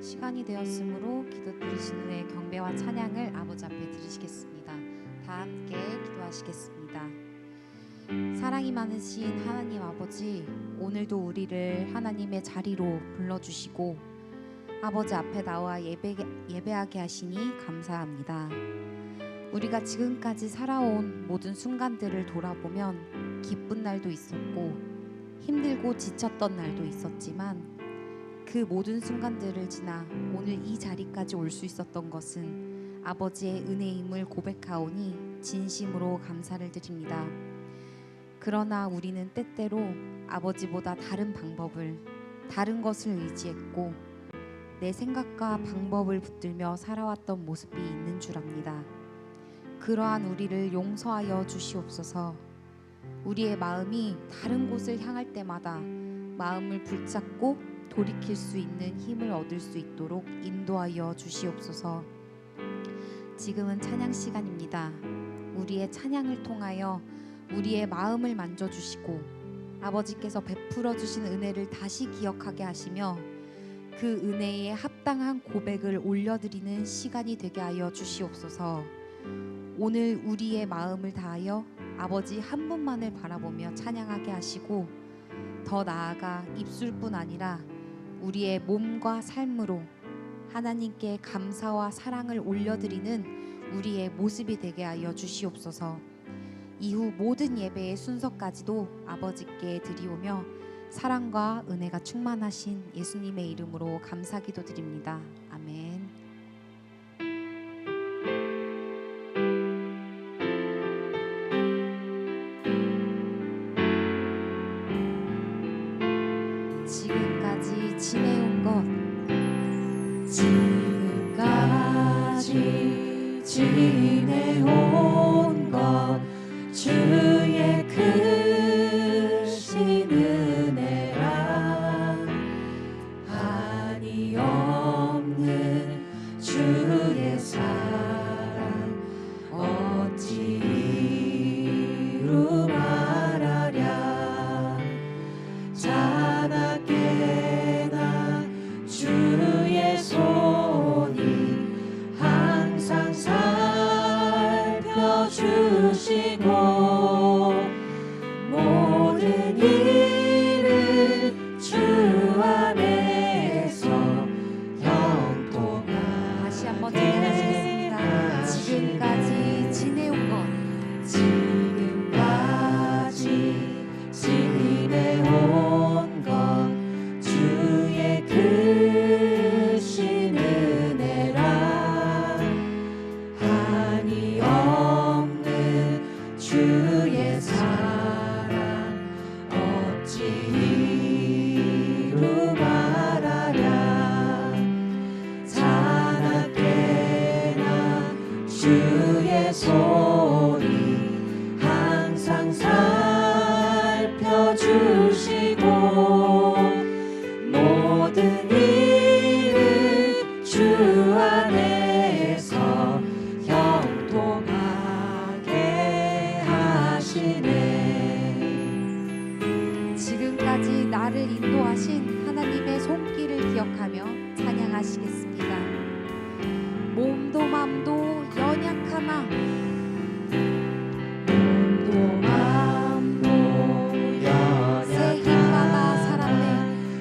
시간이 되었으므로 기도 들으신 후에 경배와 찬양을 아버지 앞에 드리시겠습니다. 다 함께 기도하시겠습니다. 사랑이 많으신 하나님 아버지, 오늘도 우리를 하나님의 자리로 불러주시고 아버지 앞에 나와 예배하게 하시니 감사합니다. 우리가 지금까지 살아온 모든 순간들을 돌아보면 기쁜 날도 있었고 힘들고 지쳤던 날도 있었지만 그 모든 순간들을 지나 오늘 이 자리까지 올 수 있었던 것은 아버지의 은혜임을 고백하오니 진심으로 감사를 드립니다. 그러나 우리는 때때로 아버지보다 다른 방법을, 다른 것을 의지했고 내 생각과 방법을 붙들며 살아왔던 모습이 있는 줄 압니다. 그러한 우리를 용서하여 주시옵소서. 우리의 마음이 다른 곳을 향할 때마다 마음을 붙잡고 돌이킬 수 있는 힘을 얻을 수 있도록 인도하여 주시옵소서. 지금은 찬양 시간입니다. 우리의 찬양을 통하여 우리의 마음을 만져주시고 아버지께서 베풀어 주신 은혜를 다시 기억하게 하시며 그 은혜에 합당한 고백을 올려드리는 시간이 되게 하여 주시옵소서. 오늘 우리의 마음을 다하여 아버지 한 분만을 바라보며 찬양하게 하시고 더 나아가 입술뿐 아니라 우리의 몸과 삶으로 하나님께 감사와 사랑을 올려드리는 우리의 모습이 되게 하여 주시옵소서. 이후 모든 예배의 순서까지도 아버지께 드리오며 사랑과 은혜가 충만하신 예수님의 이름으로 감사기도 드립니다. 아멘. 지금까지 지내온 것, 지금까지 지내온 것 주의 크신 은혜라 한이 없는 주의 사랑 어찌 이루 말하랴. 자나깨나 주의 손이 항상 살펴주시고 모든 일을 주 안에서 형통하게 다시 한번 찬양하시겠습니다. 지금까지 지내온 것, 지금까지 지내온 것 주의 크신 은혜라 한이 없는 주의 사랑 어찌 이루 말하랴. 자나깨나 주의 손이 항상 살펴주시고 모든 일을 주 안에서 형통하게 하시네. 지금까지 나를 인도하신 하나님의 손길을 기억하며 찬양하시겠습니다. 몸도 맘도 연약하나 몸도 맘도 새 힘받아 살았네.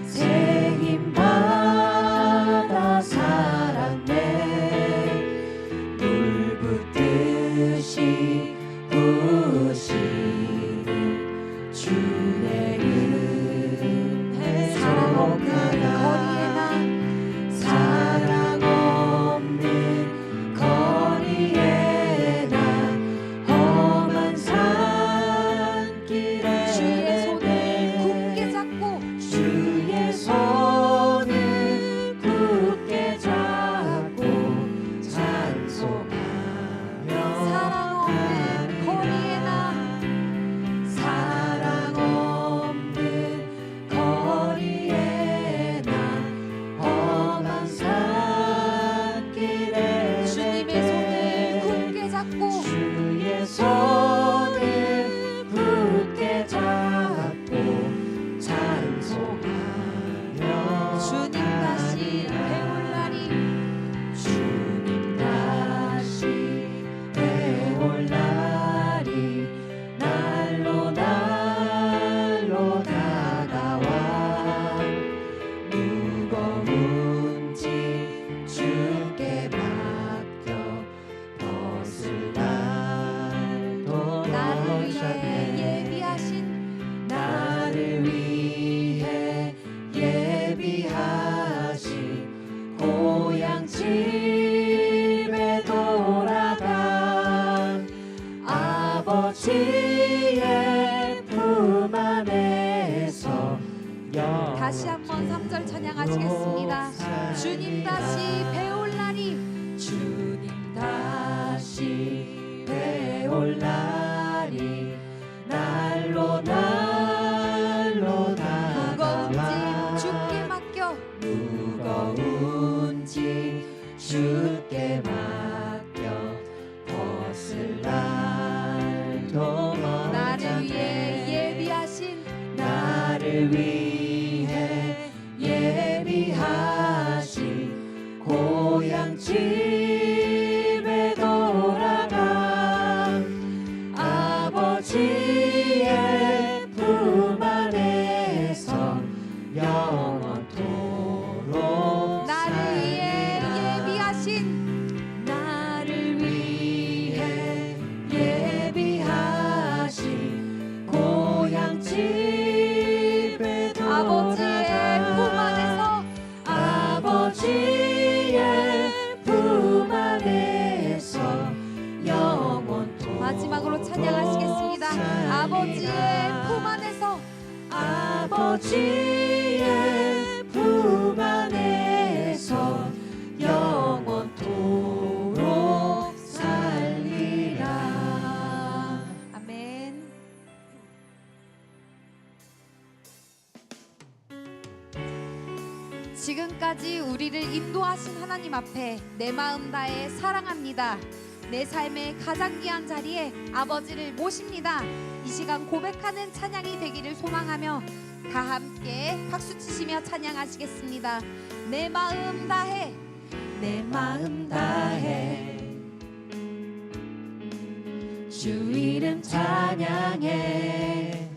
새 힘받아 살았네. 물 붓듯이 부으시는 주의 은혜 사랑 없는 사랑 없는 거리에 나 고향 집에 돌아간 아버지의 품 안에서 다시 한번 3절 찬양하시겠습니다. 주님 다시 배울 날이 주님 다시 배올 날이 날로 무거운 다가와 짐 주께 맡겨 무거운 짐 주께 맡겨 벗을 날도 나를 위해 나를 위해 예비하신 고향 집에 돌아간 아버지의 품 안에서 영원토록 나를 위해 예비하신 고향 집에 아버지의 품 안에서 아버지의 품 안에서 영원토록 마지막으로 찬양하시겠습니다. 아버지의 품 안에서 아버지의 품 안에서 영원토록 살리라. 아멘. 지금까지 우리를 인도하신 하나님 앞에 내 마음 다해 사랑합니다. 내 삶의 가장 귀한 자리에 아버지를 모십니다. 이 시간 고백하는 찬양이 되기를 소망하며 다 함께 박수 치시며 찬양하시겠습니다. 내 마음 다해 내 마음 다해 주 이름 찬양해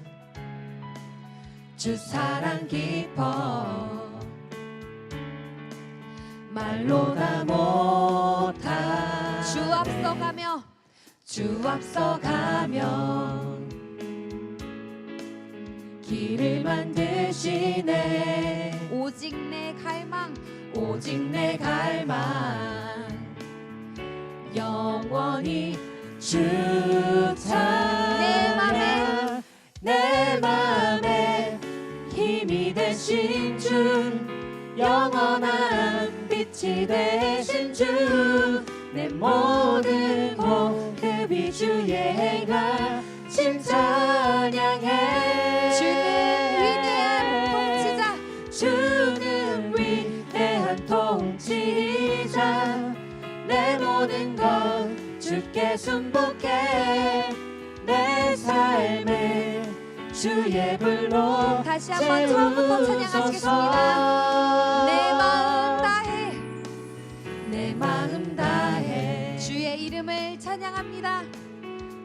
주 사랑 깊어 말로 다 못한 주 앞서가며 주 앞서가며 길을 만드시네 오직 내 갈망 오직 내 갈망 영원히 주 찬양 내 맘에 힘이 되신 주 영원한 빛이 되신 주 내 모든 호흡이 주의 행하심 찬양해 주는 위대한 통치자 주는 위대한 통치자 내 모든 것 주께 순복해 내 삶을 주의 불로 다시 한번 처음부터 찬양하시겠습니다. 내 마음 다해 내 마음 다해 주의 이름을 찬양합니다.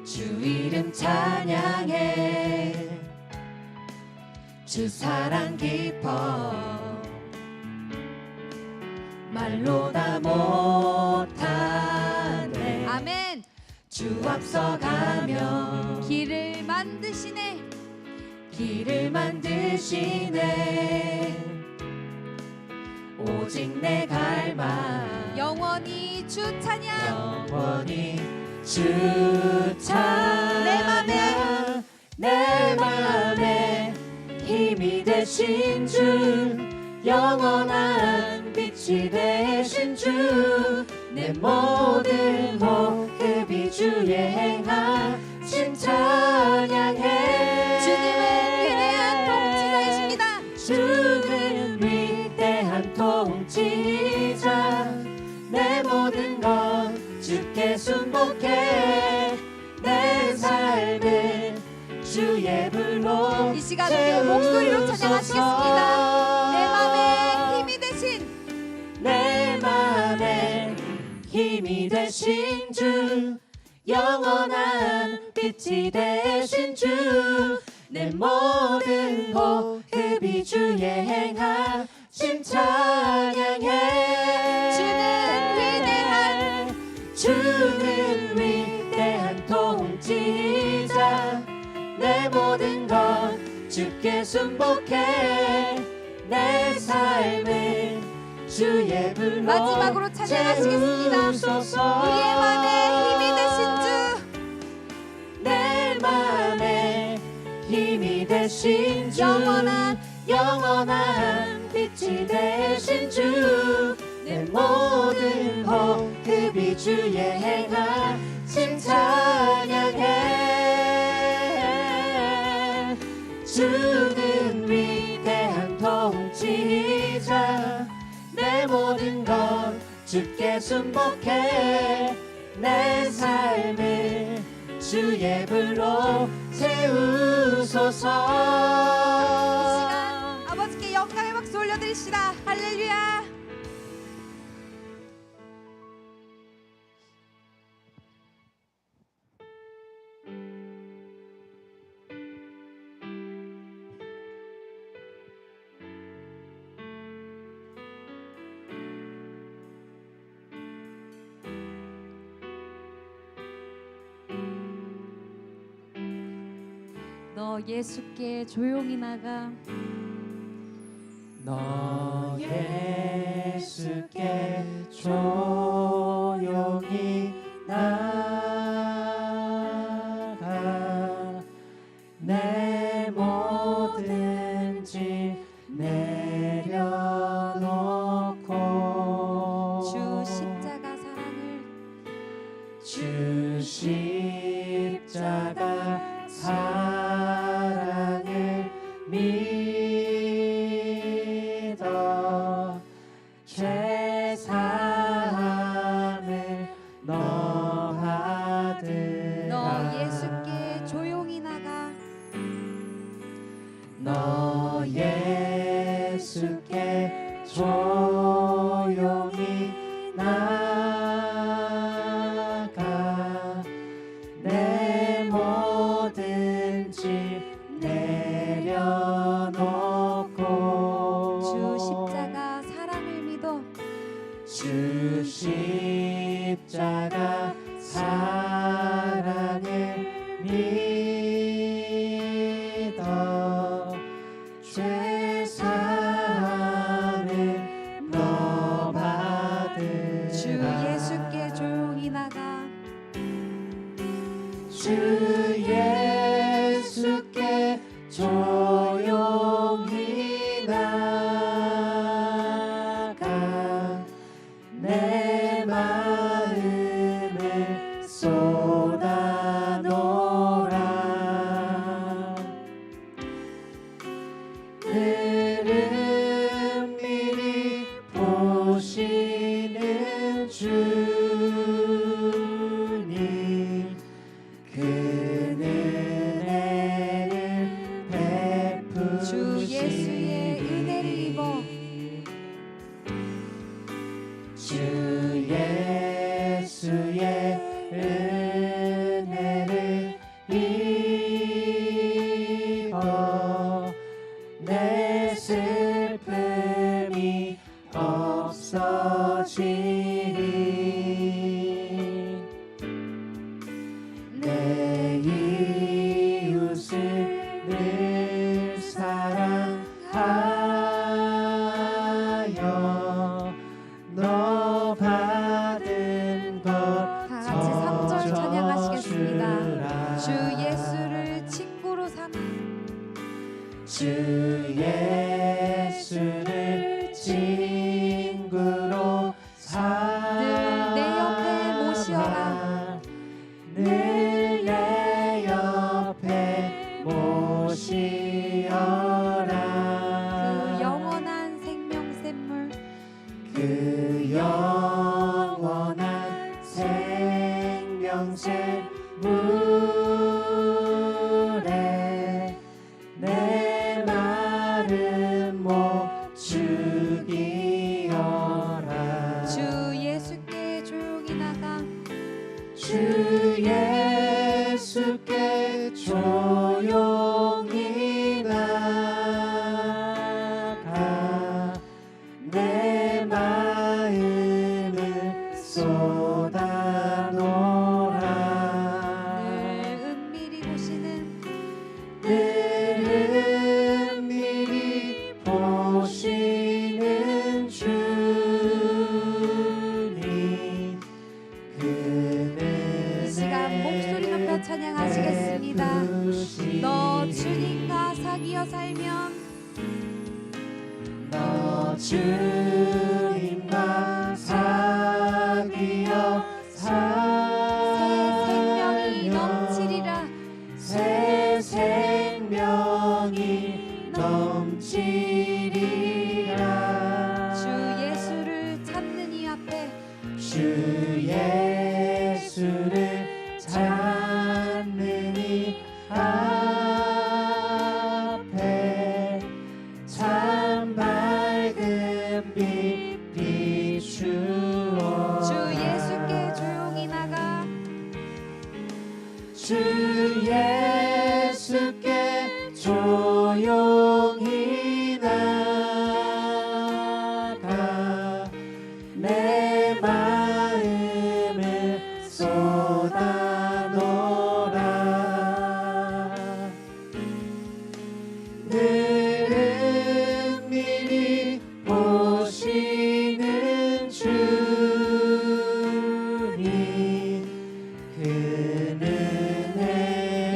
주 이름 찬양해 주 사랑 깊어 말로 다 못하네 아멘. 주 앞서가며 길을 만드시네 길을 만드시네 오직 내 갈망 영원히 주 찬양 영원히 주 찬양 내 맘에 힘이 되신 주 영원한 빛이 되신 주 내 모든 호흡이 주의 행하심 찬양해 주님은 위대한 통치자이십니다. 주는 위대한 통치자 내 모든 것 주께 순복해 내 삶을 주의 불로 이 시간 우리 목소리로 찬양하시겠습니다. 내 맘에 힘이 되신 내 맘에 힘이 되신 주 영원한 빛이 되신 주 내 모든 호흡이 주의 행하심 찬양해 주는 위대한 통치자 내 모든 것 주께 순복해 내 삶을 주의 불로 마지막으로 찬양하시겠습니다. 채우소서. 우리의 마음에 힘이 되신 주, 내 마음에 힘이 되신 주, 영원한 빛이 되신 주, 내 모든 호흡이 주의 행하심 찬양해. 주는 위대한 통치자, 내 모든 것 주께 순복해. 내 삶을 주의 불로 채우소서. 이 시간 아버지께 영광의 박수 올려드립시다. 할렐루야. 너 예수께 조용히 나가. 너 예수께 조용히 나가. 내 모든 짐 내려놓고 주 십자가 사랑을, 주 십자가 사랑을 믿어. 죄 사함을 너 받으라. 너 예수께 조용히 나가. 너 예수께 조용히 나가. 내 모든 짐 내려놓고 주 십자가 사랑을 믿어. 주 십자가 사랑을 믿어. 죄 사함을 너 받으라. 주 예수께 조용히 나가. 주 예수께 조용히 나가. 내 마음을 쏟아놓으라. 늘 은밀히 보시는 주님, 그 은혜를 주 예수의 은혜를 입어. 주 예수의 은혜를 입어. 내 슬픔이 없어지리. 내 이웃을 늘 사랑하여 너 받은 것 다 같이 3절 찬양하시겠습니다. 주 주라. 예수를 친구로 삼아. 주 예수를 친구로 삼아. 내 옆에 모시어라. 늘 내 옆에 모시어라. 그 영원한 생명샘물, 그 영원한 생명샘 물에 내 마른 목 죽이어라. 주 예수께 조용히 나가. 주 예수께 조용히 나가. 내 마음을 쏟아놓으라. 늘 은밀히 보시는 늘 은밀히 보시는 주, 주님과 사귀어 생명이 넘치리라. 새 생명이 넘치리라. 주 예수를 찾는 이 앞에 주 예수를 찾는 이 앞에 참 밝은 빛 비추어 주 예수께 조용히 나가. 주 예수께 조용히 나가 내 마음을 쏟아놓으라. 늘 은밀히 보시는 주님 그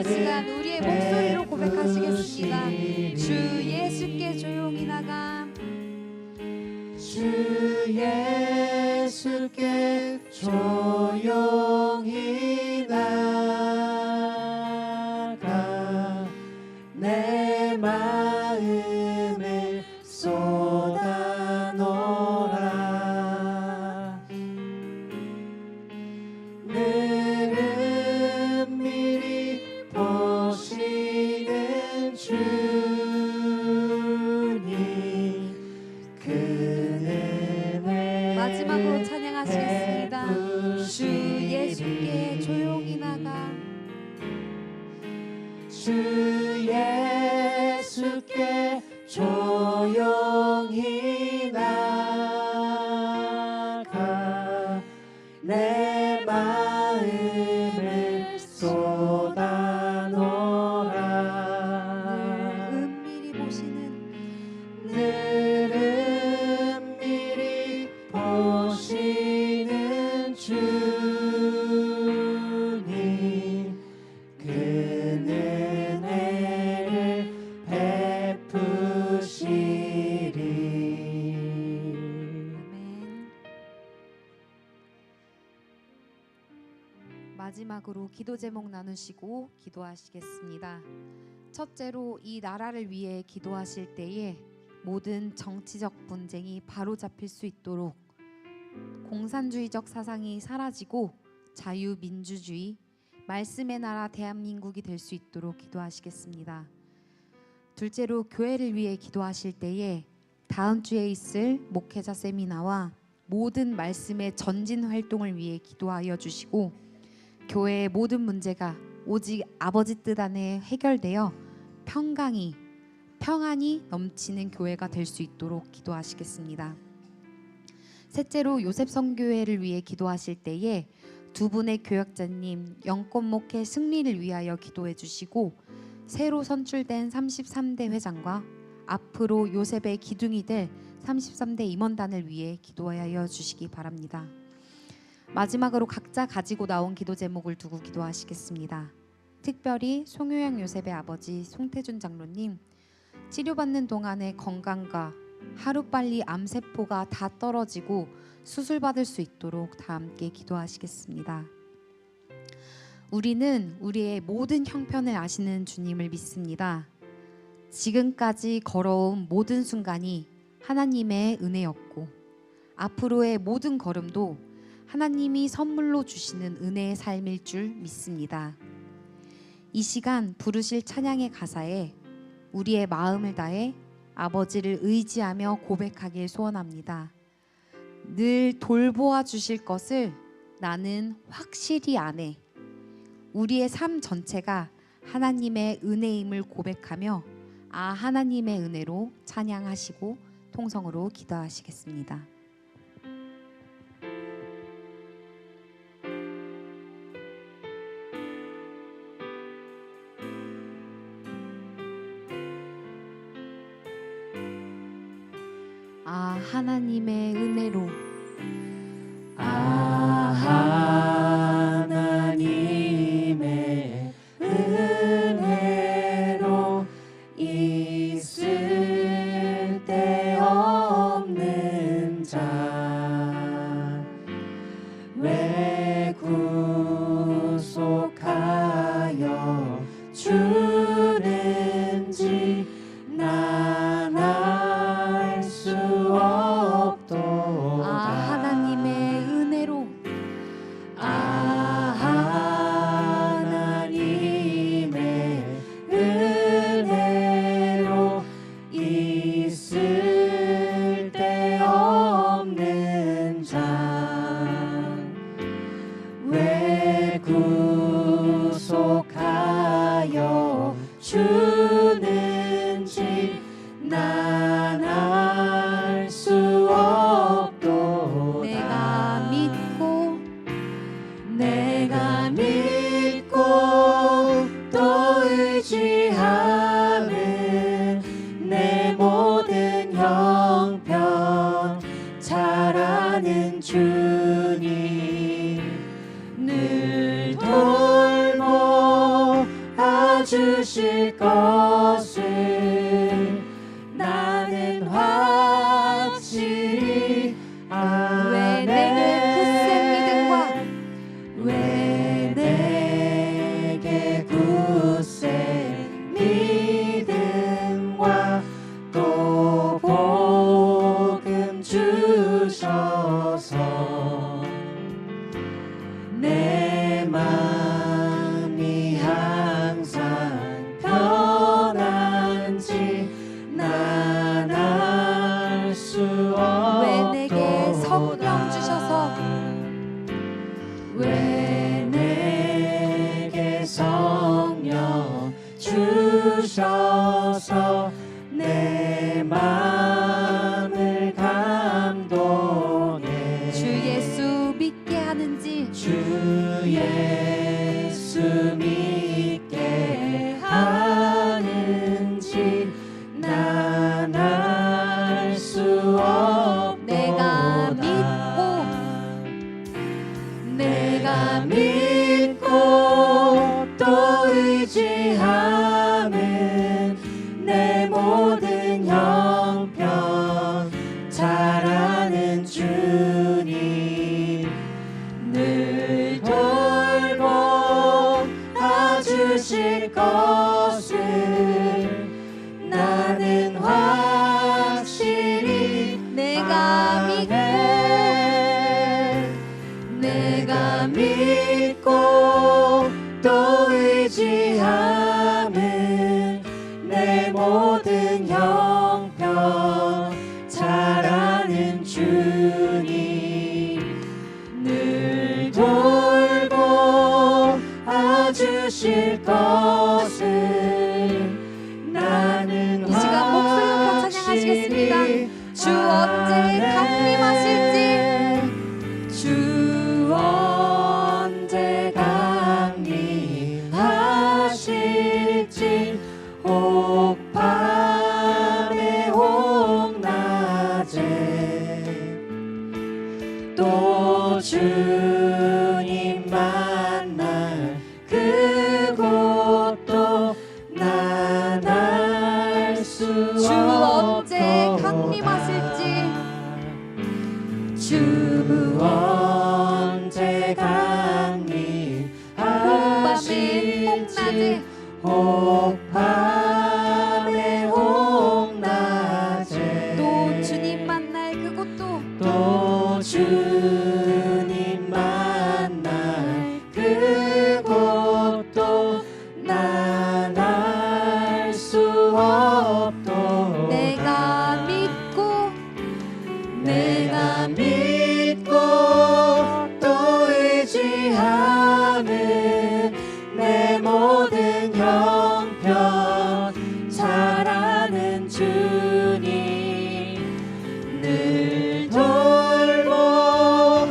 이 시간 우리의 목소리로 고백하시겠습니다. 주 예수께 조용히 나가. 주 예수께 조용히 나가 내 마음을 쏟아놓으라. 늘 은밀히 보시는 주님 그 은혜 마지막으로 찬양하시겠습니다. 주 예수께 조용히 나가. 주 예수께 조용히 나가 내 마음을 쏟아놓으라. 은밀히 보시는 늘 은밀히 보시는 주님 그 은혜를 베푸시리. 아멘. 마지막으로 기도 제목 나누시고 기도하시겠습니다. 첫째로 이 나라를 위해 기도하실 때에 모든 정치적 분쟁이 바로잡힐 수 있도록 공산주의적 사상이 사라지고 자유민주주의, 말씀의 나라 대한민국이 될 수 있도록 기도하시겠습니다. 둘째로 교회를 위해 기도하실 때에 다음 주에 있을 목회자 세미나와 모든 말씀의 전진 활동을 위해 기도하여 주시고 교회의 모든 문제가 오직 아버지 뜻 안에 해결되어 평안이 넘치는 교회가 될 수 있도록 기도하시겠습니다. 셋째로 요셉 선교회를 위해 기도하실 때에 두 분의 교역자님 영권 목회 승리를 위하여 기도해 주시고 새로 선출된 33대 회장과 앞으로 요셉의 기둥이 될 33대 임원단을 위해 기도하여 주시기 바랍니다. 마지막으로 각자 가지고 나온 기도 제목을 두고 기도하시겠습니다. 특별히 송효영 요셉의 아버지 송태준 장로님 치료받는 동안의 건강과 하루빨리 암세포가 다 떨어지고 수술받을 수 있도록 다 함께 기도하시겠습니다. 우리는 우리의 모든 형편을 아시는 주님을 믿습니다. 지금까지 걸어온 모든 순간이 하나님의 은혜였고 앞으로의 모든 걸음도 하나님이 선물로 주시는 은혜의 삶일 줄 믿습니다. 이 시간 부르실 찬양의 가사에 우리의 마음을 다해 아버지를 의지하며 고백하길 소원합니다. 늘 돌보아 주실 것을 나는 확실히 아네. 우리의 삶 전체가 하나님의 은혜임을 고백하며 하나님의 은혜로 찬양하시고 통성으로 기도하시겠습니다. 하나님의 은혜로 하나님의 은혜로 있을 데 없는 왜 구속하여 주는지 난 알 수 없도다. 하나님의 은혜로 하나님의 은혜로 있을 데 없는 자 왜 구속하여 주는지 난 알 수 없도다. 내가 믿고 또 의지하는 내 모든 형편 잘 아는 주님 늘 돌보아 주실 것을 나는 확실히 왜 내게 왜 내게 굳센 믿음과 또 복음 주셔서 내 마음이 항상 편한지 난 알 수 없도다. 왜 내게 성령 주셔서 왜 내게 성령 주셔서 내 마음을 감동해 주 예수 믿게 하는지 주 예수 믿게 하는지 난 알 수 없도다. 내가 믿고 또 의지하는 내 모든 형편 잘 아는 주님 늘 돌보아 주실 것을 나는 확실히 내가 믿고 또 의지하는 내 모든 형편 잘 아는 주님 늘 돌보아 주실 것을 나는 이 시간 목소리 높여 찬양하시겠습니다. 주 언제 강림하실지 주 언제 강림하실지 혹 밤에 혹 낮에 또 주님 만날 그곳도 난 알 수 주 언제 없도다. 강림하실지 주 언제 강림하실지 혹 밤에 혹 낮에 또 주님 만날 그곳도 또 주님 만날 그곳도 난 알 수 없도다. 내가 믿고 또 의지하는 내 모든 형편 잘 아는 주님 늘 돌보아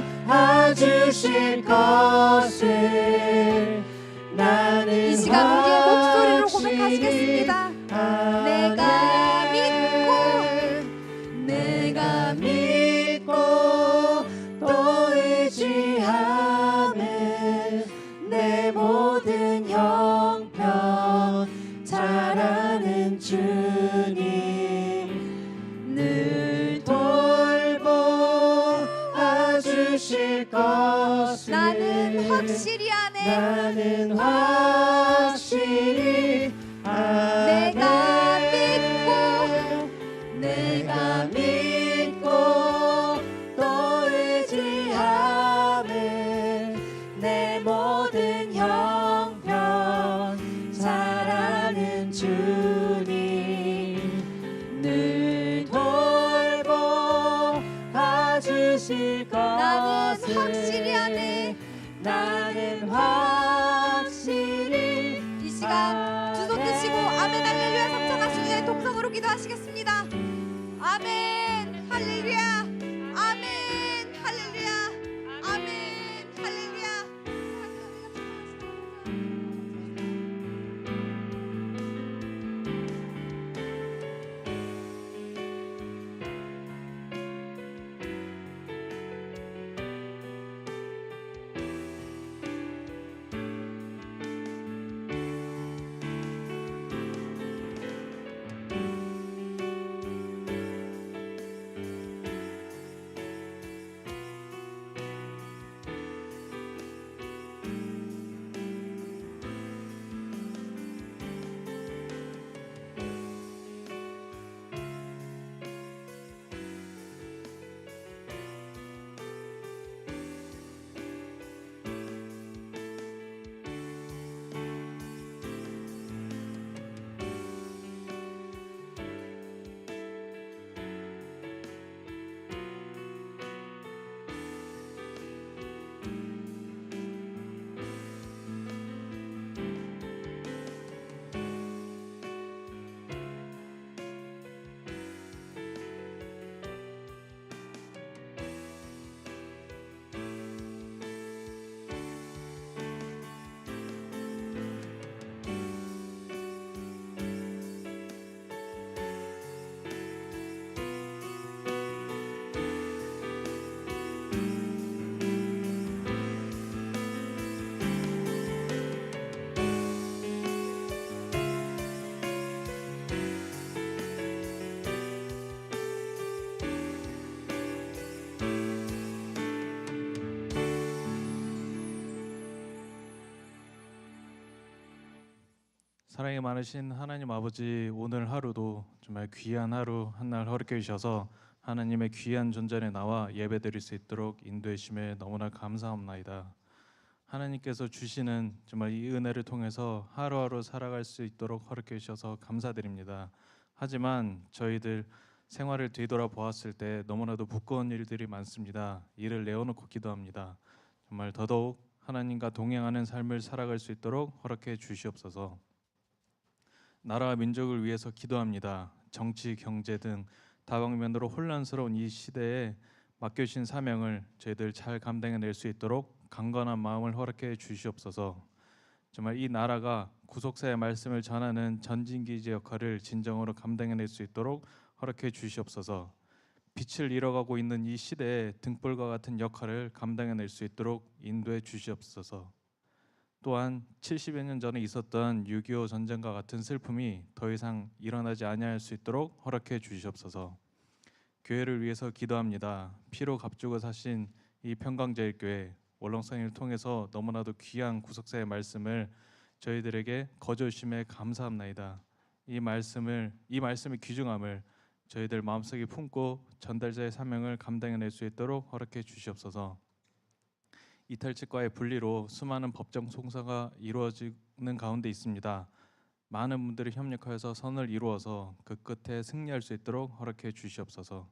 주실 것을 나는 이 시간 우리의 목소리로 확실히 고백하시겠습니다. 내가 믿고 또 의지하는 내 모든 형편 잘 아는 주님 늘 돌보 주실 것을 나는 확실히 아네. 나는 확실히 아네. 내가 믿고 또 의지하네. 내 모든 형편 잘하는 주님 늘 돌보 봐주실 나는 것을 확실히 아네. 나는 확실히 이 시간 두 손 드시고 아멘 할렐루야 삼창하신 후에 동성으로 기도하시겠습니다. 아멘 할렐루야 아멘 할렐루야 아멘 할렐루야. 사랑이 많으신 하나님 아버지, 오늘 하루도 정말 귀한 하루 한날 허락해 주셔서 하나님의 귀한 존전에 나와 예배드릴 수 있도록 인도해 주심에 너무나 감사합나이다. 하나님께서 주시는 정말 이 은혜를 통해서 하루하루 살아갈 수 있도록 허락해 주셔서 감사드립니다. 하지만 저희들 생활을 뒤돌아 보았을 때 너무나도 부끄러운 일들이 많습니다. 이를 내어놓고 기도합니다. 정말 더더욱 하나님과 동행하는 삶을 살아갈 수 있도록 허락해 주시옵소서. 나라와 민족을 위해서 기도합니다. 정치, 경제 등 다방면으로 혼란스러운 이 시대에 맡겨주신 사명을 저희들 잘 감당해낼 수 있도록 강건한 마음을 허락해 주시옵소서. 정말 이 나라가 구속사의 말씀을 전하는 전진기지 역할을 진정으로 감당해낼 수 있도록 허락해 주시옵소서. 빛을 잃어가고 있는 이 시대에 등불과 같은 역할을 감당해낼 수 있도록 인도해 주시옵소서. 또한 70여 년 전에 있었던 6.25 전쟁과 같은 슬픔이 더 이상 일어나지 아니할 수 있도록 허락해 주시옵소서. 교회를 위해서 기도합니다. 피로 값주고 사신 이 평강제일교회 월렁성을 통해서 너무나도 귀한 구속사의 말씀을 저희들에게 거저주심에 감사합나이다. 이 말씀의 귀중함을 저희들 마음속에 품고 전달자의 사명을 감당해낼 수 있도록 허락해 주시옵소서. 이탈 측과의 분리로 수많은 법정 송사가 이루어지는 가운데 있습니다. 많은 분들이 협력하여서 선을 이루어서 그 끝에 승리할 수 있도록 허락해 주시옵소서.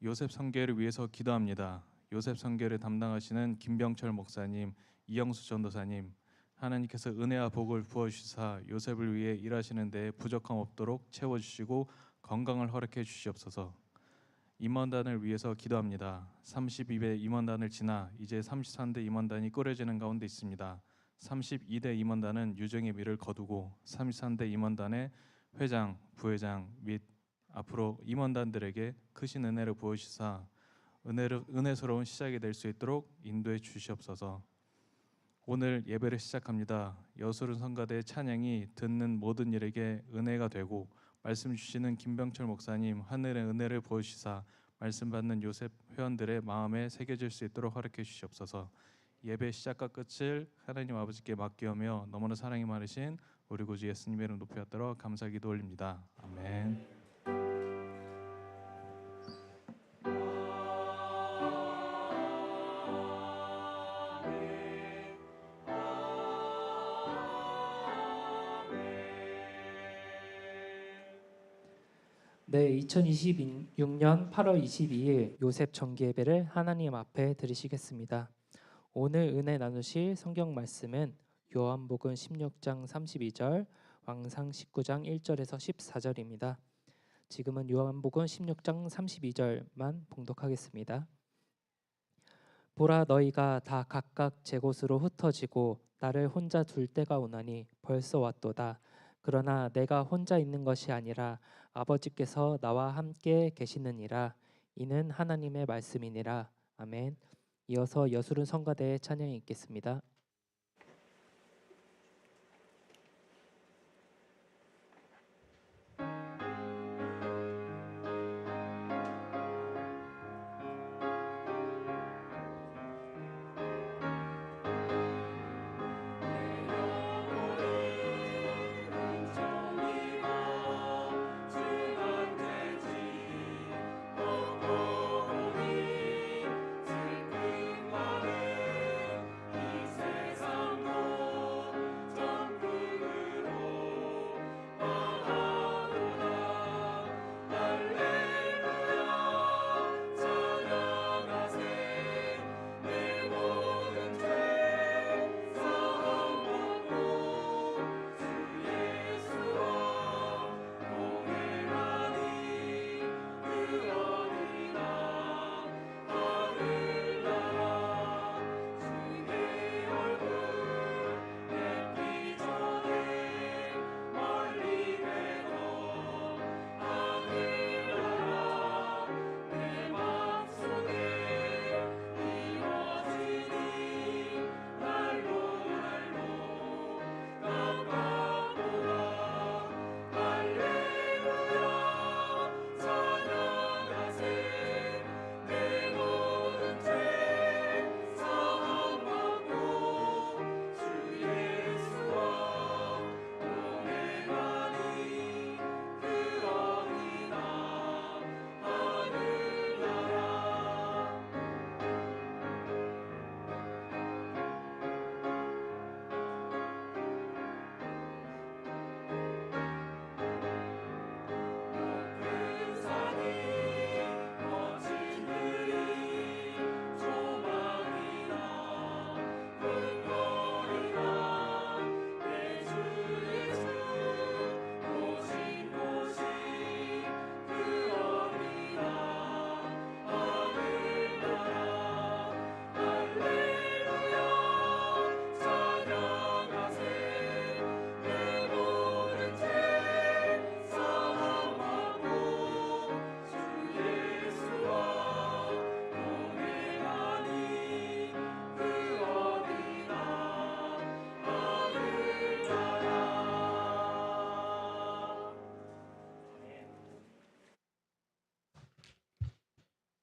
요셉 선교회를 위해서 기도합니다. 요셉 선교회를 담당하시는 김병철 목사님, 이영수 전도사님, 하나님께서 은혜와 복을 부어주시사 요셉을 위해 일하시는 데 부족함 없도록 채워주시고 건강을 허락해 주시옵소서. 임원단을 위해서 기도합니다. 32배 임원단을 지나 이제 33대 임원단이 꾸려지는 가운데 있습니다. 32대 임원단은 유정의 미를 거두고 33대 임원단의 회장, 부회장 및 앞으로 임원단들에게 크신 은혜를 부어주시사 은혜스러운 시작이 될 수 있도록 인도해 주시옵소서. 오늘 예배를 시작합니다. 여수른 성가대의 찬양이 듣는 모든 일에게 은혜가 되고 말씀 주시는 김병철 목사님 하늘의 은혜를 부어주시사 말씀 받는 요셉 회원들의 마음에 새겨질 수 있도록 허락해 주시옵소서. 예배 시작과 끝을 하나님 아버지께 맡기오며 너무나 사랑이 많으신 우리 구주 예수님의 이름 높여드리도록 감사 기도 올립니다. 아멘. 네, 2026년 8월 22일 요셉 정기 예배를 하나님 앞에 드리시겠습니다. 오늘 은혜 나누실 성경 말씀은 요한복음 16장 32절, 왕상 19장 1절에서 14절입니다. 지금은 요한복음 16장 32절만 봉독하겠습니다. 보라, 너희가 다 각각 제 곳으로 흩어지고 나를 혼자 둘 때가 오나니 벌써 왔도다. 그러나 내가 혼자 있는 것이 아니라 아버지께서 나와 함께 계시느니라. 이는 하나님의 말씀이니라. 아멘. 이어서 여수른 성가대의 찬양이 있겠습니다.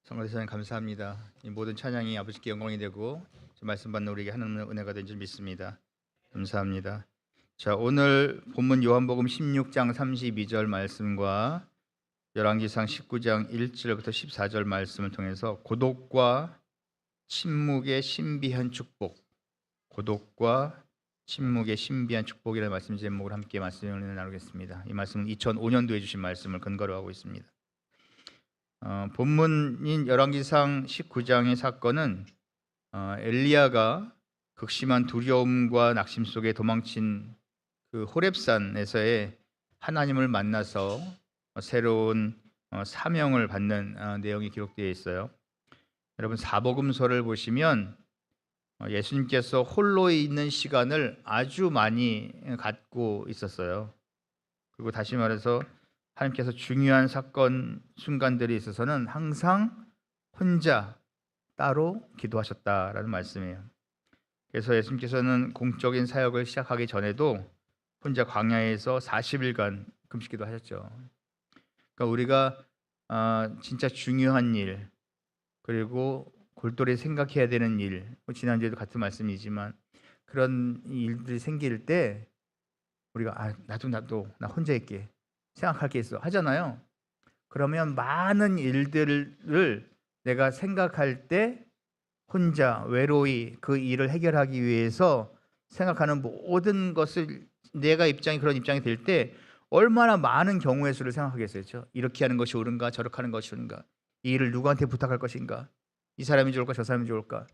성도님 감사합니다. 이 모든 찬양이 아버지께 영광이 되고 말씀 받는 우리에게 하나님의 은혜가 된 줄 믿습니다. 감사합니다. 자, 오늘 본문 요한복음 16장 32절 말씀과 열왕기상 19장 1절부터 14절 말씀을 통해서 고독과 침묵의 신비한 축복, 고독과 침묵의 신비한 축복이라는 말씀 제목을 함께 말씀을 나누겠습니다. 이 말씀은 2005년도에 주신 말씀을 근거로 하고 있습니다. 본문인 열왕기상 19장의 사건은 엘리야가 극심한 두려움과 낙심 속에 도망친 그 호렙산에서의 하나님을 만나서 새로운 사명을 받는 내용이 기록되어 있어요. 여러분, 사복음서를 보시면 예수님께서 홀로 있는 시간을 아주 많이 갖고 있었어요. 그리고 다시 말해서 하나님께서 중요한 사건 순간들이 있어서는 항상 혼자 따로 기도하셨다라는 말씀이에요. 그래서 예수님께서는 공적인 사역을 시작하기 전에도 혼자 광야에서 40일간 금식기도 하셨죠. 그러니까 우리가 진짜 중요한 일, 그리고 골똘히 생각해야 되는 일, 지난주에도 같은 말씀이지만 그런 일들이 생길 때 우리가 나도 나 혼자 있게 생각할 게 있어 하잖아요. 그러면 많은 일들을 내가 생각할 때 혼자 외로이 그 일을 해결하기 위해서 생각하는 모든 것을 내가 그런 입장이 될 때 얼마나 많은 경우의 수를 생각하겠어요. 이렇게 하는 것이 옳은가, 저렇게 하는 것이 옳은가, 이 일을 누구한테 부탁할 것인가, 이 사람이 좋을까, 저 사람이 좋을까,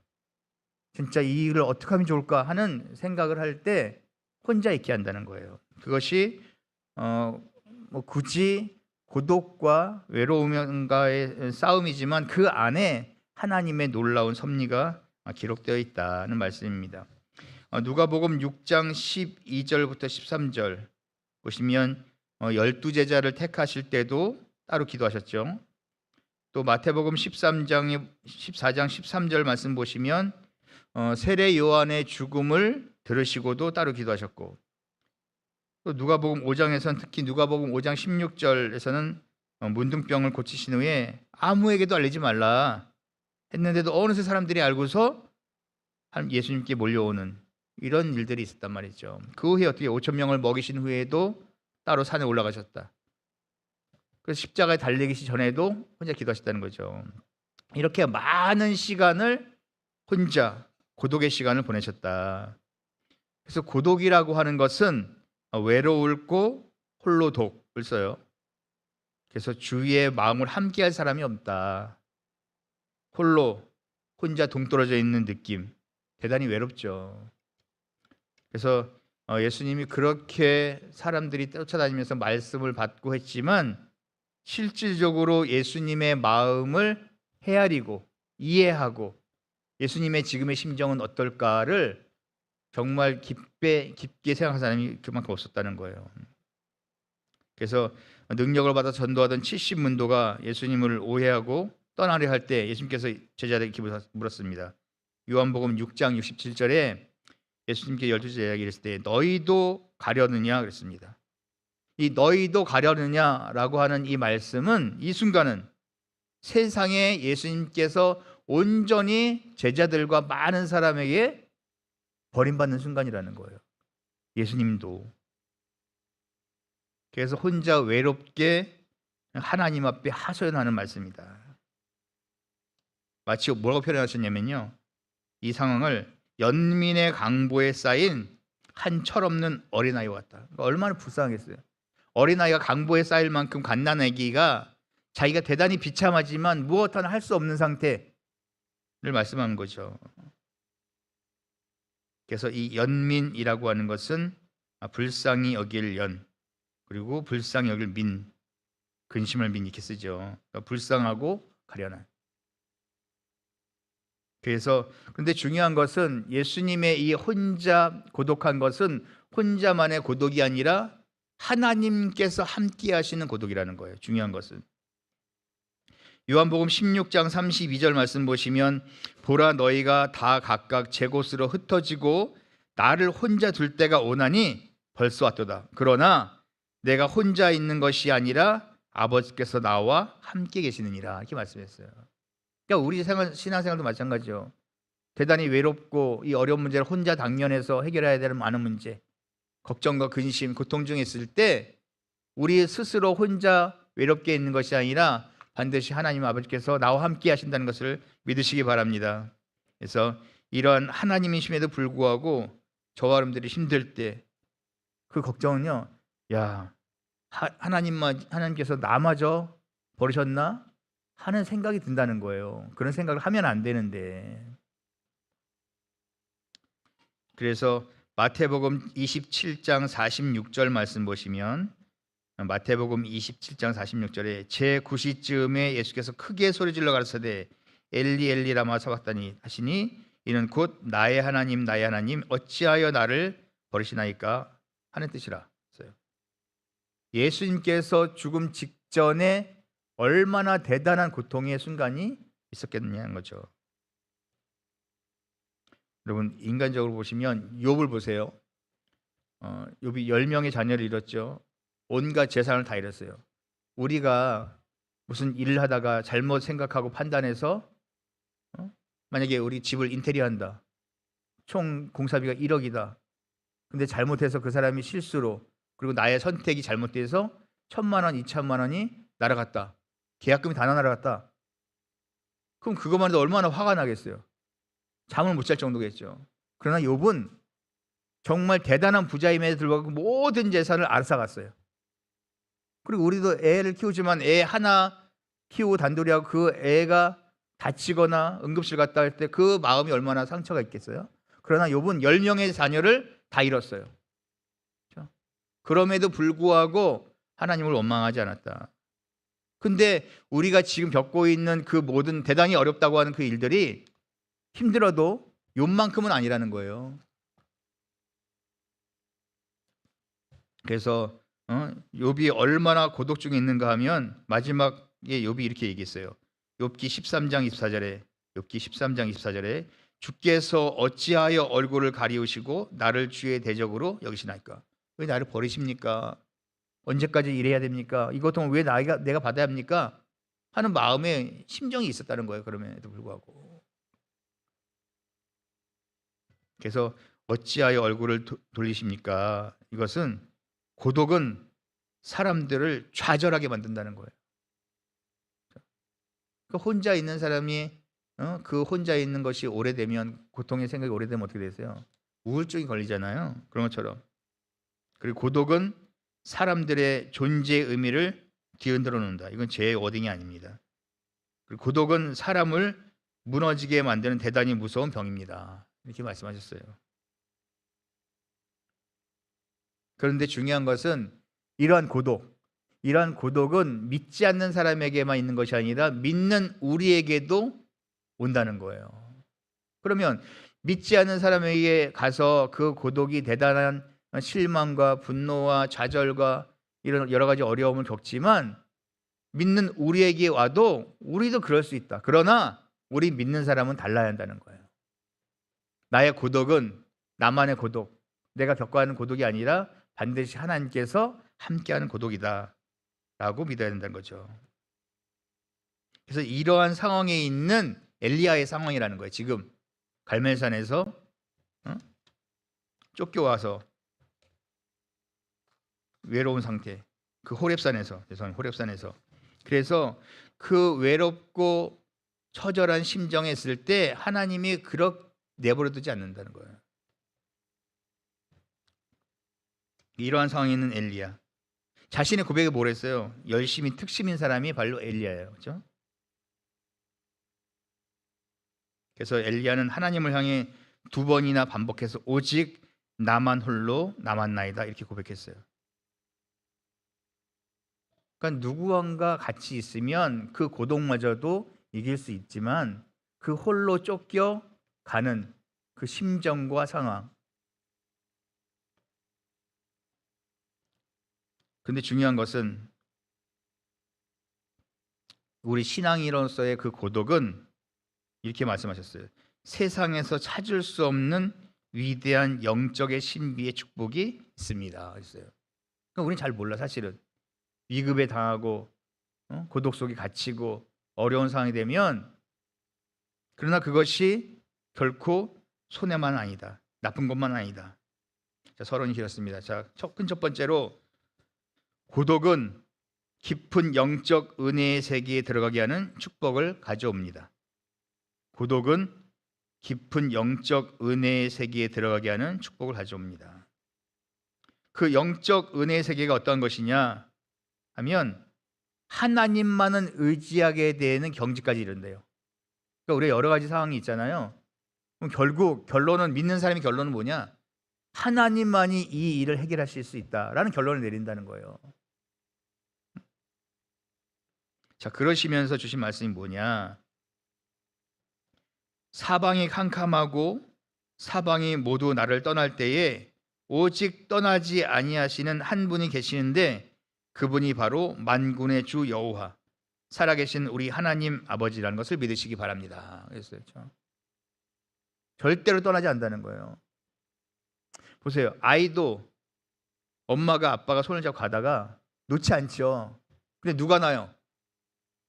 진짜 이 일을 어떻게 하면 좋을까 하는 생각을 할 때 혼자 있게 한다는 거예요. 그것이 굳이 고독과 외로움과의 싸움이지만 그 안에 하나님의 놀라운 섭리가 기록되어 있다는 말씀입니다. 누가복음 6장 12절부터 13절 보시면 12제자를 택하실 때도 따로 기도하셨죠. 또 마태복음 14장 13절 말씀 보시면 세례 요한의 죽음을 들으시고도 따로 기도하셨고, 또 누가복음 5장에서는 특히 누가복음 5장 16절에서는 문둥병을 고치신 후에 아무에게도 알리지 말라 했는데도 어느새 사람들이 알고서 예수님께 몰려오는 이런 일들이 있었단 말이죠. 그 후에 어떻게 5천 명을 먹이신 후에도 따로 산에 올라가셨다. 그래서 십자가에 달리기 전에도 혼자 기도하셨다는 거죠. 이렇게 많은 시간을 혼자 고독의 시간을 보내셨다. 그래서 고독이라고 하는 것은 외로울고 홀로 독을 써요. 그래서 주위의 마음을 함께할 사람이 없다. 혼자 동떨어져 있는 느낌, 대단히 외롭죠. 그래서 예수님이 그렇게 사람들이 쫓아다니면서 말씀을 받고 했지만 실질적으로 예수님의 마음을 헤아리고 이해하고 예수님의 지금의 심정은 어떨까를 정말 깊게 생각한 사람이 그만큼 없었다는 거예요. 그래서 능력을 받아 전도하던 70문도가 예수님을 오해하고 떠나려 할 때 예수님께서 제자들에게 물었습니다. 요한복음 6장 67절에 예수님께 12제자에게 이랬을 때 너희도 가려느냐 그랬습니다. 이 너희도 가려느냐라고 하는 이 말씀은 이 순간은 세상에 예수님께서 온전히 제자들과 많은 사람에게 버림받는 순간이라는 거예요. 예수님도. 그래서 혼자 외롭게 하나님 앞에 하소연하는 말씀이다. 마치 뭐라고 표현하셨냐면요, 이 상황을 연민의 강보에 쌓인 한 철없는 어린아이와 같다. 그러니까 얼마나 불쌍하겠어요. 어린아이가 강보에 쌓일 만큼 갓난아기가 자기가 대단히 비참하지만 무엇 하나 할 수 없는 상태를 말씀하는 거죠. 그래서 이 연민이라고 하는 것은 불쌍히 여길 연, 그리고 불쌍히 여길 민, 근심을 민 이렇게 쓰죠. 그러니까 불쌍하고 가련한. 그래서 근데 중요한 것은 예수님의 이 혼자 고독한 것은 혼자만의 고독이 아니라 하나님께서 함께 하시는 고독이라는 거예요. 중요한 것은 요한복음 16장 32절 말씀 보시면 보라 너희가 다 각각 제 곳으로 흩어지고 나를 혼자 둘 때가 오나니 벌써 왔도다. 그러나 내가 혼자 있는 것이 아니라 아버지께서 나와 함께 계시느니라 이렇게 말씀했어요. 그러니까 우리 신앙생활도 마찬가지죠. 대단히 외롭고 이 어려운 문제를 혼자 당면해서 해결해야 되는 많은 문제, 걱정과 근심, 고통 중에 있을 때 우리 스스로 혼자 외롭게 있는 것이 아니라 반드시 하나님 아버지께서 나와 함께 하신다는 것을 믿으시기 바랍니다. 그래서 이러한 하나님이심에도 불구하고 저와 여러분들이 힘들 때 그 걱정은요, 야 하나님께서 나마저 버리셨나 하는 생각이 든다는 거예요. 그런 생각을 하면 안 되는데. 그래서 마태복음 27장 46절 말씀 보시면 마태복음 27장 46절에 제9시쯤에 예수께서 크게 소리질러 가라사대 엘리 엘리 라마 사박다니 하시니 이는 곧 나의 하나님 나의 하나님 어찌하여 나를 버리시나이까 하는 뜻이라 했어요. 예수님께서 죽음 직전에 얼마나 대단한 고통의 순간이 있었겠느냐는 거죠. 여러분 인간적으로 보시면 욥을 보세요. 욥이 10명의 자녀를 잃었죠. 온갖 재산을 다 잃었어요. 우리가 무슨 일을 하다가 잘못 생각하고 판단해서 만약에 우리 집을 인테리어한다. 총 공사비가 1억이다. 근데 잘못해서 그 사람이 실수로 그리고 나의 선택이 잘못돼서 1,000만 원, 2천만 원이 날아갔다. 계약금이 다 날아갔다. 그럼 그것만 해도 얼마나 화가 나겠어요. 잠을 못 잘 정도겠죠. 그러나 욥은 정말 대단한 부자임에도 불구하고 모든 재산을 앗아갔어요. 그리고 우리도 애를 키우지만 애 하나 키우고 단둘이 하고 그 애가 다치거나 응급실 갔다 할 때 그 마음이 얼마나 상처가 있겠어요. 그러나 욥은 10명의 자녀를 다 잃었어요. 그렇죠? 그럼에도 불구하고 하나님을 원망하지 않았다. 근데 우리가 지금 겪고 있는 그 모든 대단히 어렵다고 하는 그 일들이 힘들어도 욥만큼은 아니라는 거예요. 그래서 욥이 얼마나 고독 중에 있는가 하면 마지막에 욥이 이렇게 얘기했어요. 욥기 13장 24절에 욥기 13장 24절에 주께서 어찌하여 얼굴을 가리우시고 나를 주의 대적으로 여기시나이까? 왜 나를 버리십니까? 언제까지 일해야 됩니까? 이 고통을 왜 내가 받아야 합니까? 하는 마음에 심정이 있었다는 거예요. 그럼에도 불구하고. 그래서 어찌하여 얼굴을 돌리십니까? 이것은 고독은 사람들을 좌절하게 만든다는 거예요. 그 혼자 있는 사람이 그 혼자 있는 것이 오래되면 고통의 생각이 오래되면 어떻게 되세요? 우울증이 걸리잖아요. 그런 것처럼. 그리고 고독은 사람들의 존재의 의미를 뒤흔들어 놓는다. 이건 제 워딩이 아닙니다. 그리고 고독은 사람을 무너지게 만드는 대단히 무서운 병입니다. 이렇게 말씀하셨어요. 그런데 중요한 것은 이러한 고독은 믿지 않는 사람에게만 있는 것이 아니라 믿는 우리에게도 온다는 거예요. 그러면 믿지 않는 사람에게 가서 그 고독이 대단한 실망과 분노와 좌절과 이런 여러 가지 어려움을 겪지만 믿는 우리에게 와도 우리도 그럴 수 있다. 그러나 우리 믿는 사람은 달라야 한다는 거예요. 나의 고독은 나만의 고독, 내가 겪어하는 고독이 아니라 반드시 하나님께서 함께하는 고독이다 라고 믿어야 된다는 거죠. 그래서 이러한 상황에 있는 엘리야의 상황이라는 거예요. 지금 갈멜산에서 쫓겨와서 외로운 상태, 그 호렙산에서 그래서 그 외롭고 처절한 심정에 있을 때 하나님이 그렇게 내버려 두지 않는다는 거예요. 이러한 상황에 있는 엘리야, 자신의 고백에 뭘 했어요? 열심히 특심인 사람이 바로 엘리야예요. 그렇죠? 그래서 엘리야는 하나님을 향해 2번이나 반복해서 오직 나만 홀로 남았나이다 이렇게 고백했어요. 그러니까 누구와 같이 있으면 그 고독마저도 이길 수 있지만 그 홀로 쫓겨가는 그 심정과 상황. 근데 중요한 것은 우리 신앙인으로서의 그 고독은 이렇게 말씀하셨어요. 세상에서 찾을 수 없는 위대한 영적의 신비의 축복이 있습니다. 했어요. 그러니까 우리는 잘 몰라 사실은. 위급에 당하고 고독 속에 갇히고 어려운 상황이 되면, 그러나 그것이 결코 손해만 아니다. 나쁜 것만 아니다. 자, 서론이 길었습니다. 자, 첫 번째로 고독은 깊은 영적 은혜의 세계에 들어가게 하는 축복을 가져옵니다. 고독은 깊은 영적 은혜의 세계에 들어가게 하는 축복을 가져옵니다. 그 영적 은혜의 세계가 어떤 것이냐 하면 하나님만은 의지하게 되는 경지까지 이른대요. 그러니까 우리가 여러 가지 상황이 있잖아요. 그럼 결국 결론은, 믿는 사람의 결론은 뭐냐? 하나님만이 이 일을 해결하실 수 있다라는 결론을 내린다는 거예요. 자, 그러시면서 주신 말씀이 뭐냐? 사방이 캄캄하고 사방이 모두 나를 떠날 때에 오직 떠나지 아니하시는 한 분이 계시는데 그분이 바로 만군의 주 여호와, 살아계신 우리 하나님 아버지라는 것을 믿으시기 바랍니다. 그랬어요. 절대로 떠나지 않는다는 거예요. 보세요. 아이도 엄마가 아빠가 손을 잡고 가다가 놓지 않죠. 근데 누가 나요?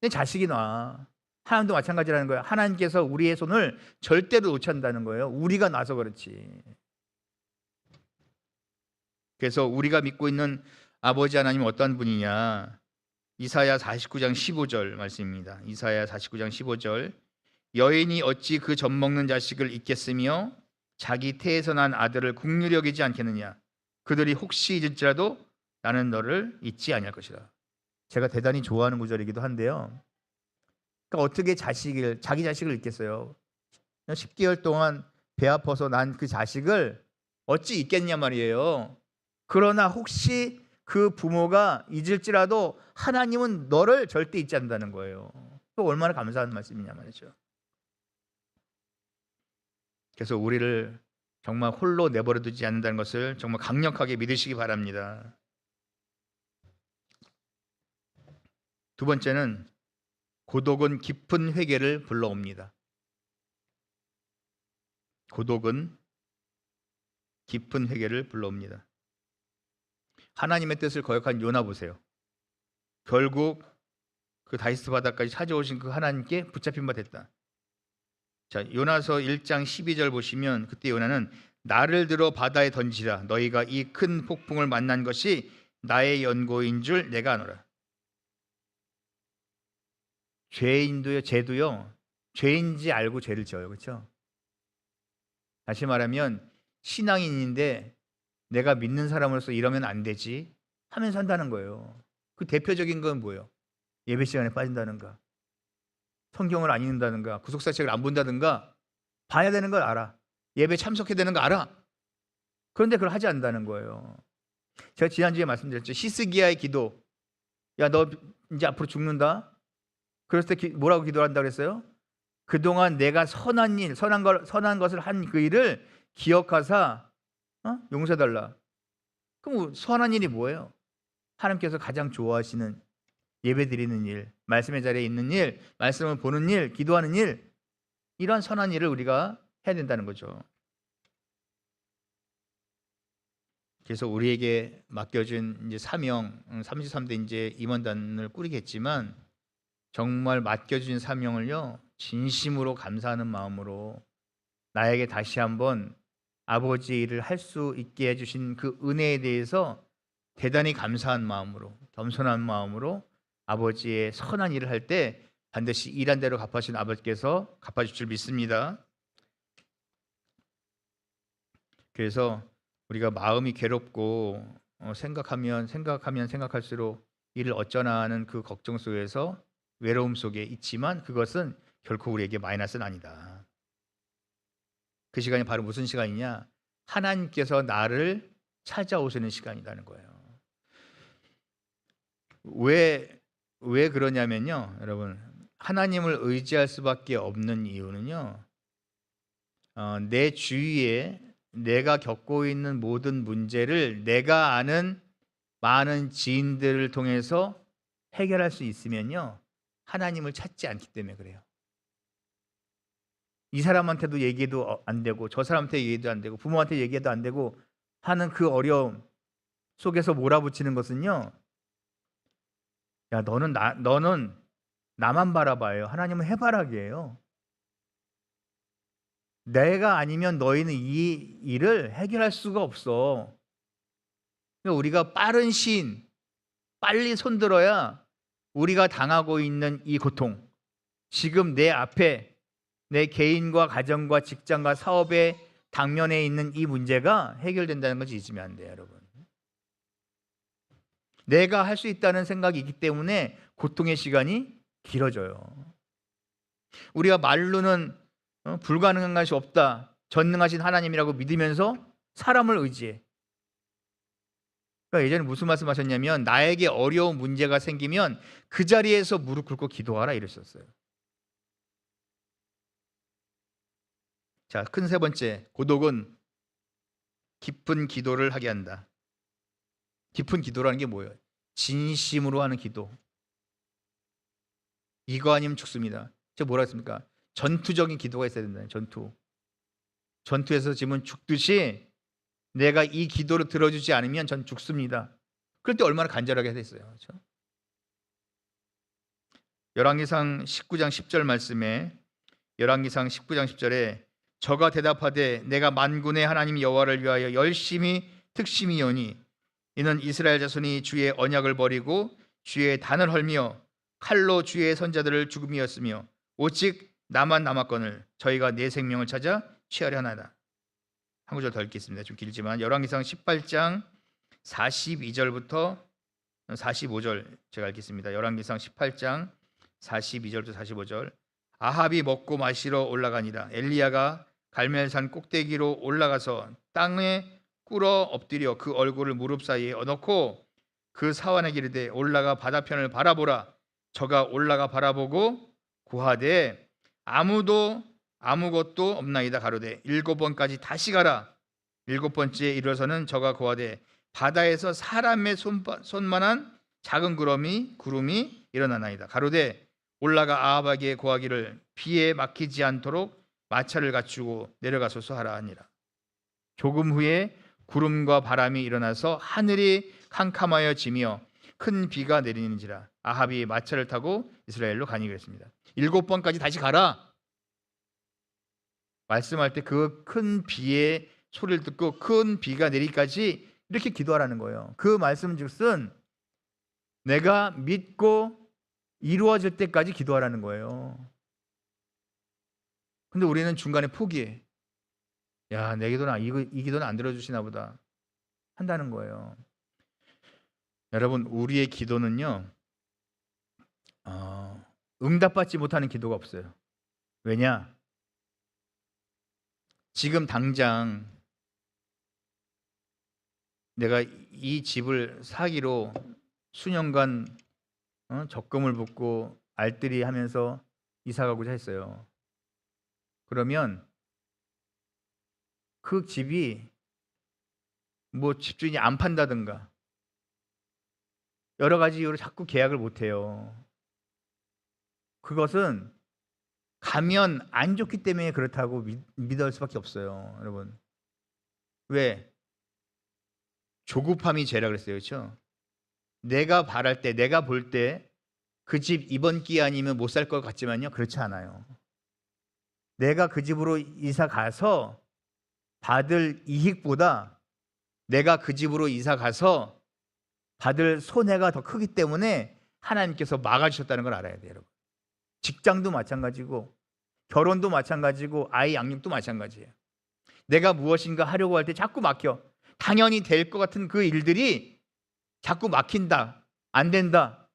내 자식이 놔. 하나님도 마찬가지라는 거예요. 하나님께서 우리의 손을 절대로 놓지 않는다는 거예요. 우리가 놔서 그렇지. 그래서 우리가 믿고 있는 아버지 하나님은 어떠한 분이냐? 이사야 49장 15절 말씀입니다. 이사야 49장 15절. 여인이 어찌 그 젖먹는 자식을 잊겠으며 자기 태에서 난 아들을 국률히 여기지 않겠느냐? 그들이 혹시 잊을지라도 나는 너를 잊지 아니할 것이다. 제가 대단히 좋아하는 구절이기도 한데요. 그러니까 어떻게 자기 자식을 잊겠어요? 10개월 동안 배 아파서 난 그 자식을 어찌 잊겠냐 말이에요. 그러나 혹시 그 부모가 잊을지라도 하나님은 너를 절대 잊지 않는다는 거예요. 또 얼마나 감사한 말씀이냐 말이죠. 그래서 우리를 정말 홀로 내버려 두지 않는다는 것을 정말 강력하게 믿으시기 바랍니다. 두 번째는 고독은 깊은 회개를 불러옵니다. 고독은 깊은 회개를 불러옵니다. 하나님의 뜻을 거역한 요나 보세요. 결국 그 다시스 바다까지 찾아오신 그 하나님께 붙잡힌 바 됐다. 자, 요나서 1장 12절 보시면 그때 요나는 나를 들어 바다에 던지라. 너희가 이 큰 폭풍을 만난 것이 나의 연고인 줄 내가 아노라. 죄도요. 죄인지 알고 죄를 지어요. 그렇죠? 다시 말하면 신앙인인데 내가 믿는 사람으로서 이러면 안 되지 하면서 한다는 거예요. 그 대표적인 건 뭐예요? 예배 시간에 빠진다든가, 성경을 안 읽는다든가, 구속사책을 안 본다든가. 봐야 되는 걸 알아. 예배 참석해야 되는 거 알아. 그런데 그걸 하지 않는다는 거예요. 제가 지난주에 말씀드렸죠. 히스기야의 기도. 야, 너 이제 앞으로 죽는다. 그랬을 때 뭐라고 기도한다고 그랬어요? 그동안 내가 선한 것을 한 그 일을 기억하사 용서해달라. 그럼 선한 일이 뭐예요? 하나님께서 가장 좋아하시는 예배 드리는 일, 말씀의 자리에 있는 일, 말씀을 보는 일, 기도하는 일, 이러한 선한 일을 우리가 해야 된다는 거죠. 그래서 우리에게 맡겨진 이제 사명, 33대 이제 임원단을 꾸리겠지만 정말 맡겨진 사명을요 진심으로 감사하는 마음으로 나에게 다시 한번 아버지의 일을 할 수 있게 해주신 그 은혜에 대해서 대단히 감사한 마음으로, 겸손한 마음으로 아버지의 선한 일을 할 때 반드시 일한 대로 갚아주신 아버지께서 갚아줄 줄 믿습니다. 그래서 우리가 마음이 괴롭고 생각하면 생각할수록 일을 어쩌나 하는 그 걱정 속에서 외로움 속에 있지만 그것은 결코 우리에게 마이너스는 아니다. 그 시간이 바로 무슨 시간이냐? 하나님께서 나를 찾아오시는 시간이라는 거예요. 왜 그러냐면요, 여러분, 하나님을 의지할 수밖에 없는 이유는요, 내 주위에 내가 겪고 있는 모든 문제를 내가 아는 많은 지인들을 통해서 해결할 수 있으면요, 하나님을 찾지 않기 때문에 그래요. 이 사람한테도 얘기해도 안 되고 저 사람한테 얘기해도 안 되고 부모한테 얘기해도 안 되고 하는 그 어려움 속에서 몰아붙이는 것은요, 야, 너는 나만 바라봐요. 하나님은 해바라기예요. 내가 아니면 너희는 이 일을 해결할 수가 없어. 그러니까 우리가 빠른 시인, 빨리 손들어야 우리가 당하고 있는 이 고통, 지금 내 앞에 내 개인과 가정과 직장과 사업에 당면에 있는 이 문제가 해결된다는 것을 잊으면 안 돼요, 여러분. 내가 할 수 있다는 생각이 있기 때문에 고통의 시간이 길어져요. 우리가 말로는 불가능한 것이 없다, 전능하신 하나님이라고 믿으면서 사람을 의지해. 그러니까 예전에 무슨 말씀하셨냐면 나에게 어려운 문제가 생기면 그 자리에서 무릎 꿇고 기도하라 이랬었어요. 자, 큰 세 번째, 고독은 깊은 기도를 하게 한다. 깊은 기도라는 게 뭐예요? 진심으로 하는 기도. 이거 아니면 죽습니다. 제가 뭐라 했습니까? 전투적인 기도가 있어야 된다. 전투에서 지금 죽듯이 내가 이 기도를 들어주지 않으면 전 죽습니다. 그럴 때 얼마나 간절하게 했어요. 그렇죠? 열왕기상 19장 10절 말씀에 열왕기상 19장 10절에 저가 대답하되 내가 만군의 하나님 여호와를 위하여 열심히 특심히 여니 이는 이스라엘 자손이 주의 언약을 버리고 주의 단을 헐며 칼로 주의 선자들을 죽음이었으며 오직 나만 남았거늘 저희가 내 생명을 찾아 취하려 하나이다. 한 구절 더 읽겠습니다. 좀 길지만 열왕기상 18장 42절부터 45절 제가 읽겠습니다. 열왕기상 18장 42절부터 45절. 아합이 먹고 마시러 올라가니라. 엘리야가 갈멜산 꼭대기로 올라가서 땅에 꿇어 엎드려 그 얼굴을 무릎 사이에 얹어놓고 그 사환에게 이르되 올라가 바다편을 바라보라. 저가 올라가 바라보고 고하되 아무것도 없나이다. 가로되 7번까지 다시 가라. 7번째에 이르러서는 저가 고하되 바다에서 사람의 손만한 작은 구름이 일어나나이다. 가로되 올라가 아합에게 고하기를 비에 막히지 않도록 마차를 갖추고 내려가소서 하라 하니라. 조금 후에 구름과 바람이 일어나서 하늘이 캄캄하여 지며 큰 비가 내리는지라. 아합이 마차를 타고 이스라엘로 가니 그랬습니다. 7번까지 다시 가라. 말씀할 때 그 큰 비의 소리를 듣고 큰 비가 내리기까지 이렇게 기도하라는 거예요. 그 말씀 즉슨 내가 믿고 이루어질 때까지 기도하라는 거예요. 근데 우리는 중간에 포기해. 야, 내 기도는 이 기도는 안 들어주시나 보다 한다는 거예요. 여러분, 우리의 기도는요 응답받지 못하는 기도가 없어요. 왜냐? 지금 당장 내가 이 집을 사기로 수년간 적금을 붓고 알뜰히 하면서 이사 가고자 했어요. 그러면 그 집이 뭐 집주인이 안 판다든가 여러 가지 이유로 자꾸 계약을 못 해요. 그것은 가면 안 좋기 때문에 그렇다고 믿을 수밖에 없어요. 여러분, 왜? 조급함이 죄라 그랬어요. 그렇죠? 내가 바랄 때, 내가 볼 때 그 집 이번 기회 아니면 못 살 것 같지만요, 그렇지 않아요. 내가 그 집으로 이사 가서 받을 이익보다 내가 그 집으로 이사 가서 받을 손해가 더 크기 때문에 하나님께서 막아주셨다는 걸 알아야 돼요. 여러분, 직장도 마찬가지고 결혼도 마찬가지고 아이 양육도 마찬가지예요. 내가 무엇인가 하려고 할 때 자꾸 막혀. 당연히 될 것 같은 그 일들이 자꾸 막힌다, 안 된다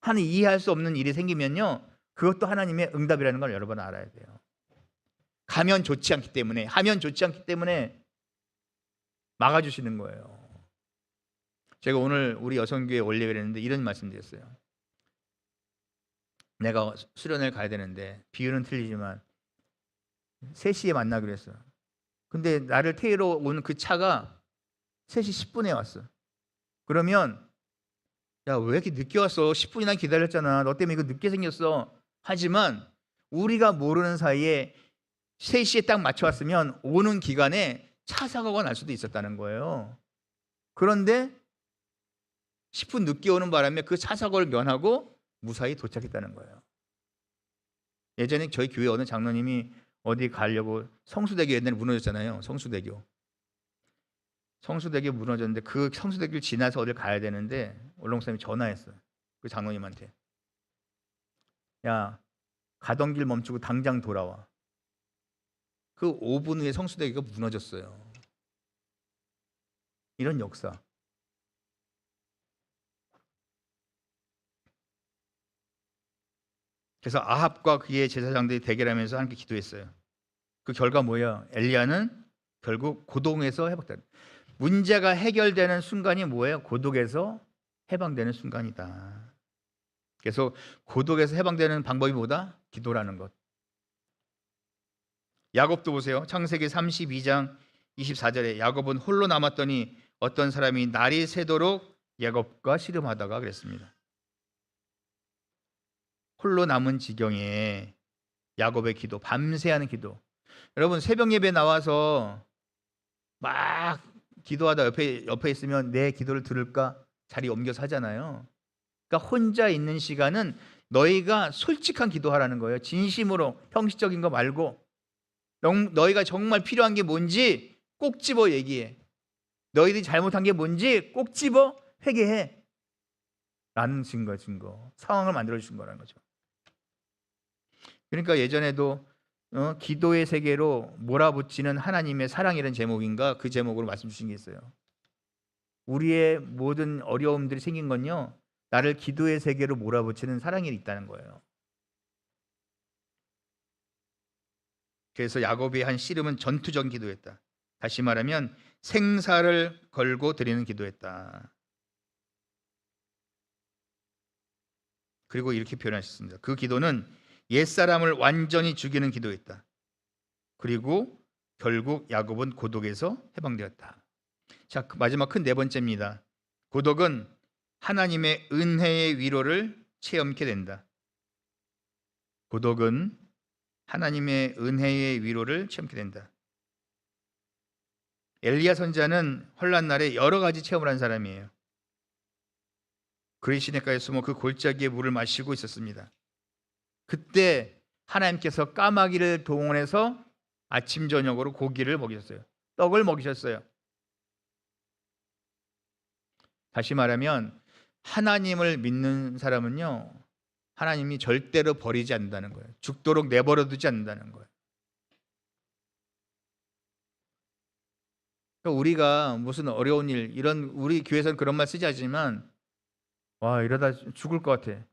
하는 이해할 수 없는 일이 생기면요, 그것도 하나님의 응답이라는 걸 여러분 알아야 돼요. 가면 좋지 않기 때문에, 하면 좋지 않기 때문에 막아주시는 거예요. 제가 오늘 우리 여성교회 원례회를 했는데 이런 말씀 드렸어요. 내가 수련회를 가야 되는데 비유는 틀리지만 3시에 만나기로 했어요. 근데 나를 태우러 온 그 차가 3시 10분에 왔어. 그러면 야, 왜 이렇게 늦게 왔어? 10분이나 기다렸잖아. 너 때문에 이거 늦게 생겼어. 하지만 우리가 모르는 사이에 3시에 딱 맞춰 왔으면 오는 기간에 차 사고가 날 수도 있었다는 거예요. 그런데 10분 늦게 오는 바람에 그 차 사고를 면하고 무사히 도착했다는 거예요. 예전에 저희 교회 어느 장로님이 어디 가려고 성수대교 옛날에 무너졌잖아요. 성수대교 무너졌는데 그 성수대교를 지나서 어딜 가야 되는데 올롱쌤이 전화했어요. 그 장로님한테. 야, 가던 길 멈추고 당장 돌아와. 그 5분 후에 성수대교가 무너졌어요. 이런 역사. 그래서 아합과 그의 제사장들이 대결하면서 함께 기도했어요. 그 결과 뭐예요? 엘리야는 결국 고동에서 해방된다. 문제가 해결되는 순간이 뭐예요? 고독에서 해방되는 순간이다. 그래서 고독에서 해방되는 방법이 뭐다? 기도라는 것. 야곱도 보세요. 창세기 32장 24절에 야곱은 홀로 남았더니 어떤 사람이 날이 새도록 야곱과 씨름하다가 그랬습니다. 홀로 남은 지경에 야곱의 기도, 밤새 하는 기도. 여러분, 새벽 예배 나와서 막 기도하다 옆에 있으면 내 기도를 들을까 자리 옮겨서 하잖아요. 그러니까 혼자 있는 시간은 너희가 솔직한 기도하라는 거예요. 진심으로, 형식적인 거 말고 너희가 정말 필요한 게 뭔지 꼭 집어 얘기해. 너희들이 잘못한 게 뭔지 꼭 집어 회개해 라는 증거 상황을 만들어주신 거라는 거죠. 그러니까 예전에도 기도의 세계로 몰아붙이는 하나님의 사랑이라는 제목인가 그 제목으로 말씀 주신 게 있어요. 우리의 모든 어려움들이 생긴 건요, 나를 기도의 세계로 몰아붙이는 사랑이 있다는 거예요. 그래서 야곱의 한 씨름은 전투적인 기도였다. 다시 말하면 생사를 걸고 드리는 기도였다. 그리고 이렇게 표현하셨습니다. 그 기도는 옛사람을 완전히 죽이는 기도였다. 그리고 결국 야곱은 고독에서 해방되었다. 자, 마지막 큰 네 번째입니다. 고독은 하나님의 은혜의 위로를 체험케 된다. 고독은 하나님의 은혜의 위로를 체험케 된다. 엘리야 선지자는 환난 날에 여러 가지 체험을 한 사람이에요. 그리 시내가에 숨어 그 골짜기의 물을 마시고 있었습니다. 그때 하나님께서 까마귀를 동원해서 아침 저녁으로 고기를 먹이셨어요. 떡을 먹이셨어요. 다시 말하면 하나님을 믿는 사람은요, 하나님이 절대로 버리지 않는다는 거예요. 죽도록 내버려 두지 않는다는 거예요. 그러니까 우리가 무슨 어려운 일, 이런 우리 교회에서는 그런 말 쓰지 않지만, 와, 이러다 죽을 것 같아.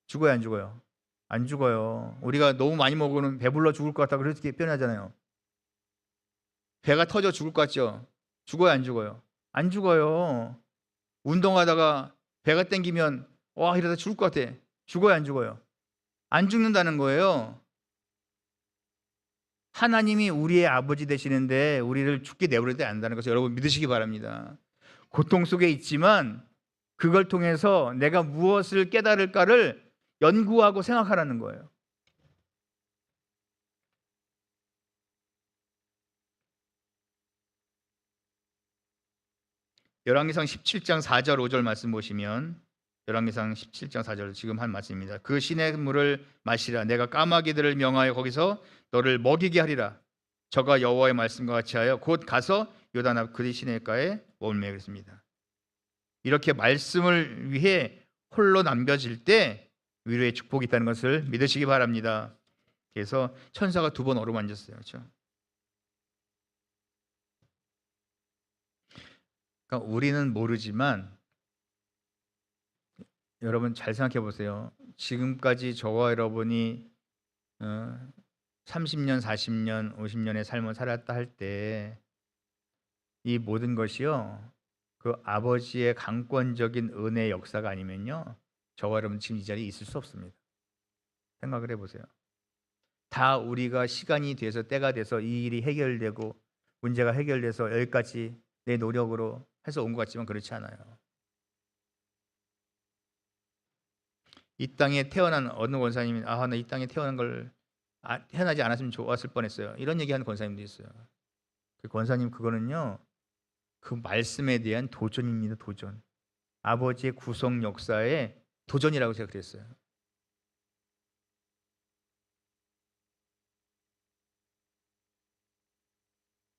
죽어요, 안 죽어요? 안 죽어요. 우리가 너무 많이 먹으면 배불러 죽을 것 같다 그렇게 표현하잖아요. 배가 터져 죽을 것 같죠? 죽어요, 안 죽어요? 안 죽어요. 운동하다가 배가 땡기면 와, 이러다 죽을 것 같아. 죽어요, 안 죽어요? 안 죽는다는 거예요. 하나님이 우리의 아버지 되시는데 우리를 죽게 내버려두지 않는다는 것을 여러분 믿으시기 바랍니다. 고통 속에 있지만 그걸 통해서 내가 무엇을 깨달을까를 연구하고 생각하라는 거예요. 열왕기상 17장 4절 5절 말씀 보시면, 열왕기상 17장 4절 지금 한 말씀입니다. 그 시냇물을 마시라. 내가 까마귀들을 명하여 거기서 너를 먹이게 하리라. 저가 여호와의 말씀과 같이 하여 곧 가서 요단 앞 그리 시냇가에 머물매 그랬습니다. 이렇게 말씀을 위해 홀로 남겨질 때 위로의 축복이 있다는 것을 믿으시기 바랍니다. 그래서 천사가 2번 어루만졌어요. 그렇죠? 그러니까 우리는 모르지만 여러분 잘 생각해 보세요. 지금까지 저와 여러분이 30년, 40년, 50년의 삶을 살았다 할 때 이 모든 것이요, 그 아버지의 강권적인 은혜의 역사가 아니면요, 저와 여러분 지금 이 자리에 있을 수 없습니다. 생각을 해보세요. 다 우리가 시간이 돼서 때가 돼서 이 일이 해결되고 문제가 해결돼서 여기까지 내 노력으로 해서 온 것 같지만 그렇지 않아요. 이 땅에 태어난 어느 권사님이 나 이 땅에 태어난 걸 태어나지 않았으면 좋았을 뻔했어요. 이런 얘기하는 권사님도 있어요. 그 권사님 그거는요, 그 말씀에 대한 도전입니다. 도전. 아버지의 구속 역사의 도전이라고 제가 그랬어요.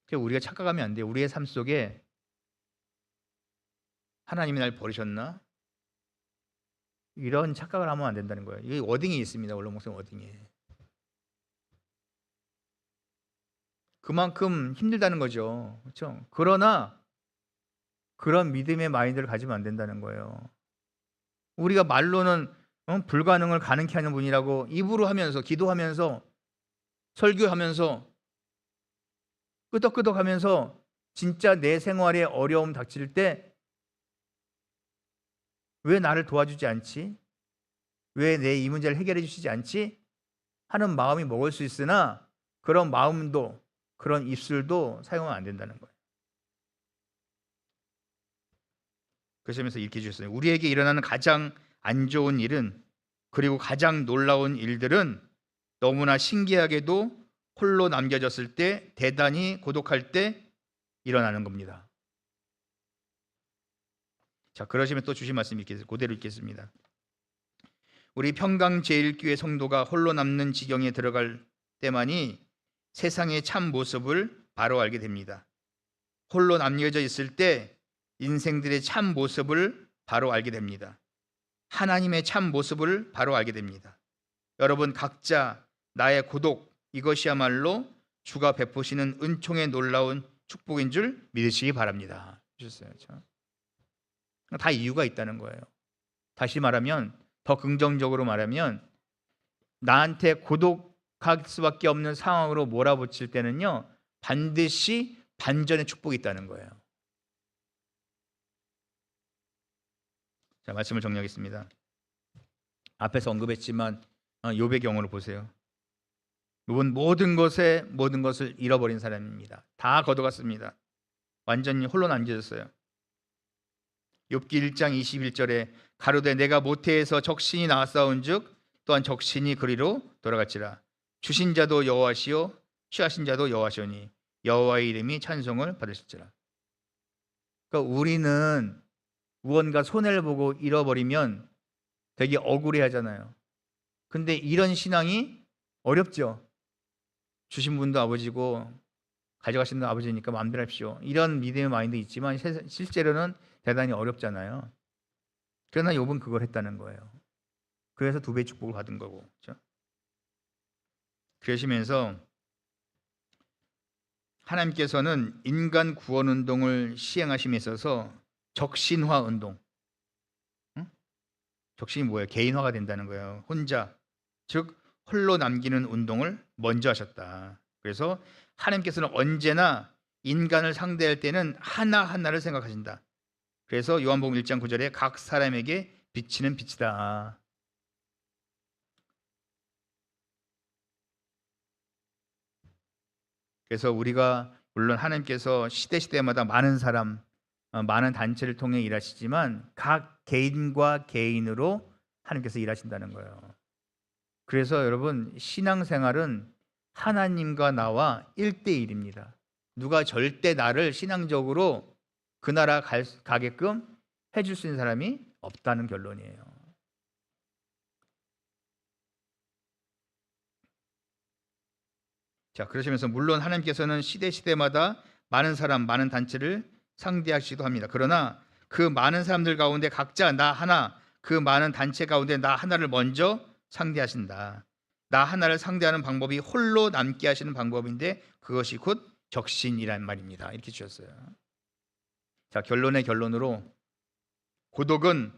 그러니까 우리가 착각하면 안 돼요. 우리의 삶 속에 하나님이 날 버리셨나? 이런 착각을 하면 안 된다는 거예요. 이 워딩이 있습니다. 원로 목사님 워딩에. 그만큼 힘들다는 거죠. 그렇죠? 그러나 그런 믿음의 마인드를 가지면 안 된다는 거예요. 우리가 말로는 불가능을 가능케 하는 분이라고 입으로 하면서 기도하면서 설교하면서 끄덕끄덕하면서 진짜 내 생활에 어려움 닥칠 때 왜 나를 도와주지 않지? 왜 내 이 문제를 해결해 주시지 않지? 하는 마음이 먹을 수 있으나 그런 마음도 그런 입술도 사용하면 안 된다는 거예요. 그러면서 이렇게 주셨어요. 우리에게 일어나는 가장 안 좋은 일은, 그리고 가장 놀라운 일들은 너무나 신기하게도 홀로 남겨졌을 때, 대단히 고독할 때 일어나는 겁니다. 자, 그러시면 또 주신 말씀 그대로 읽겠습니다. 우리 평강제일교회 성도가 홀로 남는 지경에 들어갈 때만이 세상의 참 모습을 바로 알게 됩니다. 홀로 남겨져 있을 때 인생들의 참 모습을 바로 알게 됩니다. 하나님의 참 모습을 바로 알게 됩니다. 여러분 각자 나의 고독, 이것이야말로 주가 베푸시는 은총의 놀라운 축복인 줄 믿으시기 바랍니다. 주셨어요. 다 이유가 있다는 거예요. 다시 말하면, 더 긍정적으로 말하면, 나한테 고독할 수밖에 없는 상황으로 몰아붙일 때는요, 반드시 반전의 축복이 있다는 거예요. 자, 말씀을 정리하겠습니다. 앞에서 언급했지만 욥의 경우를 보세요. 욥은 모든 것을 잃어버린 사람입니다. 다 걷어갔습니다. 완전히 홀로 남겨졌어요. 욥기 1장 21절에 가로되 내가 모태에서 적신이 나왔사온즉 또한 적신이 그리로 돌아갔지라. 주신 자도 여호와시요 취하신 자도 여호와시오니 여호와의 이름이 찬송을 받으실지라. 그러니까 우리는 무언가 손해를 보고 잃어버리면 되게 억울해하잖아요. 근데 이런 신앙이 어렵죠. 주신 분도 아버지고 가져가신 분도 아버지니까 마음대로 하십시오. 이런 믿음의 마인드 있지만 실제로는 대단히 어렵잖아요. 그러나 욥은 그걸 했다는 거예요. 그래서 2배의 축복을 받은 거고, 그렇죠? 그러시면서 하나님께서는 인간 구원 운동을 시행하심에 있어서 적신화 운동, 적신이 뭐예요? 개인화가 된다는 거예요. 혼자, 즉 홀로 남기는 운동을 먼저 하셨다. 그래서 하나님께서는 언제나 인간을 상대할 때는 하나하나를 생각하신다. 그래서 요한복음 1장 9절에 각 사람에게 비치는 빛이다. 그래서 우리가 물론 하나님께서 시대마다 많은 사람, 많은 단체를 통해 일하시지만 각 개인과 개인으로 하나님께서 일하신다는 거예요. 그래서 여러분 신앙생활은 하나님과 나와 1대1입니다. 누가 절대 나를 신앙적으로 그 나라 가게끔 해줄 수 있는 사람이 없다는 결론이에요. 자, 그러시면서 물론 하나님께서는 시대마다 많은 사람, 많은 단체를 상대하시기도 합니다. 그러나 그 많은 사람들 가운데 각자 나 하나, 그 많은 단체 가운데 나 하나를 먼저 상대하신다. 나 하나를 상대하는 방법이 홀로 남게 하시는 방법인데 그것이 곧 적신이란 말입니다. 이렇게 주셨어요. 자, 결론으로 고독은